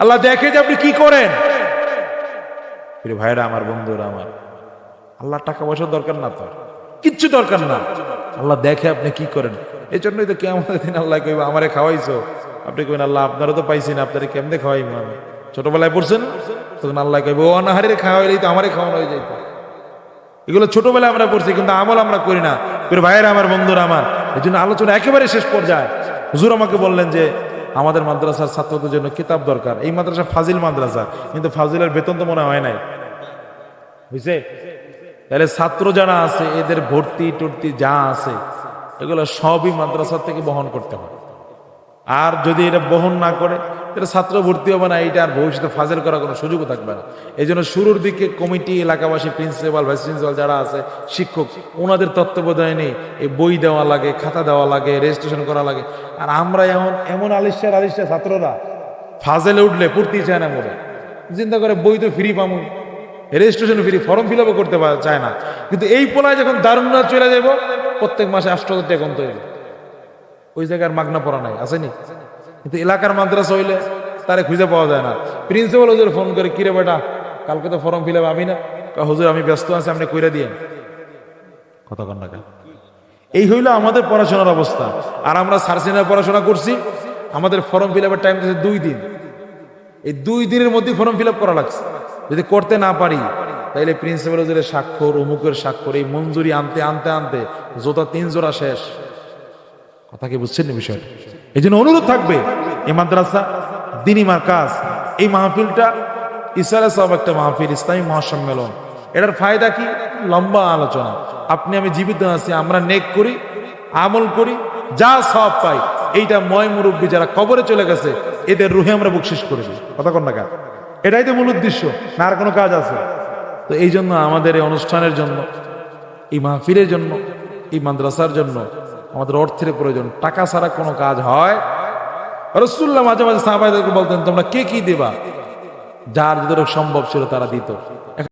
S1: আল্লাহ দেখে যে আপনি কি করেন। প্রিয় ভাইরা আমার, বন্ধুরা আমার, আল্লাহ টাকা পয়সার দরকার না, তো কিচ্ছু দরকার না, আল্লাহ দেখে আপনি কি করেন। এই জন্যই তো কিয়ামতের দিন আল্লাহ কইবে, আমারে খাওয়াইছো, আপনি কইবেন আল্লাহ আপনারা তো পাইছি না, আপনারে কেমনে খাওয়াইবো আমি? ছোটবেলায় পড়ছেন, তখন আল্লাহ কইবে, ও অনাহারে খাওয়াইলেই তো আমারে খাওয়ানো হয়ে যাইতো। এগুলো ছোটবেলায় আমরা পড়ছি, কিন্তু আমল আমরা করি না। প্রিয় ভাইয়েরা আমার, বন্ধুরা আমার, এই জন্য আলোচনা একেবারে শেষ পর্যায়ে। হুজুর আমাকে বললেন যে আমাদের মাদ্রাসার ছাত্রদের জন্য কিতাব দরকার। এই মাদ্রাসা ফাজিল মাদ্রাসা, কিন্তু ফাজিলের বেতন তো মনে হয় নাই, বুঝছে? তাহলে ছাত্র যারা আছে এদের ভর্তি টর্তি যা আছে এগুলো সবই মাদ্রাসা থেকে বহন করতে হয়। আর যদি এটা বহন না করে এটা ছাত্র ভর্তি হবে না, এইটা আর ভবিষ্যতে ফাজিল করার কোনো সুযোগও থাকবে না। এই জন্য শুরুর দিকে কমিটি, এলাকাবাসী, প্রিন্সিপাল, ভাইস প্রিন্সিপাল যারা আছে, শিক্ষক, ওনাদের তত্ত্বাবধানে এই বই দেওয়া লাগে, খাতা দেওয়া লাগে, রেজিস্ট্রেশন করা লাগে। আর আমরা এমন আলিশার ছাত্ররা ফাজেলে উঠলে পড়তে চায় না, বলে চিন্তা করে বই তো ফ্রি পাবো, রেজিস্ট্রেশন ফ্রি, ফর্ম ফিল আপও করতে চায় না। কিন্তু এই পোলায় যখন দারুণ চলে যাব, প্রত্যেক মাসে 8,000 টাকা কমতে হইবে। ওই জায়গার মাগনা পড়া নাই, আসেনি? কিন্তু এলাকার মাদ্রাসা হইলে তারে খুঁজে পাওয়া যায় না। প্রিন্সিপাল হুজুর ফোন করে, কিরে বেটা কালকে তো ফর্ম ফিল আপ আমি না, হুজুর আমি ব্যস্ত আছি, আপনি কইরা দিয়ে। কথা কন না? এই হইলো আমাদের পড়াশোনার অবস্থা। আর আমরা সার্সিনার পড়াশোনা করছি, আমাদের ফর্ম ফিল আপের টাইম দিয়েছে 2 দিন। এই 2 দিনের মধ্যে ফর্ম ফিল আপ করা লাগছে। যদি করতে না পারি তাইলে প্রিন্সিপাল হুজুরের স্বাক্ষর, অমুকের স্বাক্ষর, এই মঞ্জুরি আনতে আনতে আনতে জোতা 3 জোড়া শেষ। কথা কি বুঝছেন না বিষয়টা? এই জন্য অনুরোধ থাকবে, এই মাদ্রাসা দ্বীনি মার্কাজ, এই মাহফিলটা ইসারা সাহেব একটা মাহফিল, ইসলামী মহাসম্মেলন। এটার ফায়দা কি? লম্বা আলোচনা। আপনি আমি জীবিত আছি, আমরা নেক করি, আমল করি, যা সব পাই, এইটা ময় মুরব্বী যারা কবরে চলে গেছে এদের রুহে আমরা বকশিশ করে দিই। কথা কন না? এটাই তো মূল উদ্দেশ্য, না আর কোনো কাজ আছে? তো এই জন্য আমাদের এই অনুষ্ঠানের জন্য, এই মাহফিলের জন্য, এই মাদ্রাসার জন্য আমাদের অর্থের প্রয়োজন। টাকা ছাড়া কোনো কাজ হয়? রাসূলুল্লাহ মাঝে মাঝে সাহাবাদেরকে বলতেন, তোমরা কে কি দেবা? যার যতটুকু সম্ভব ছিল তারা দিত।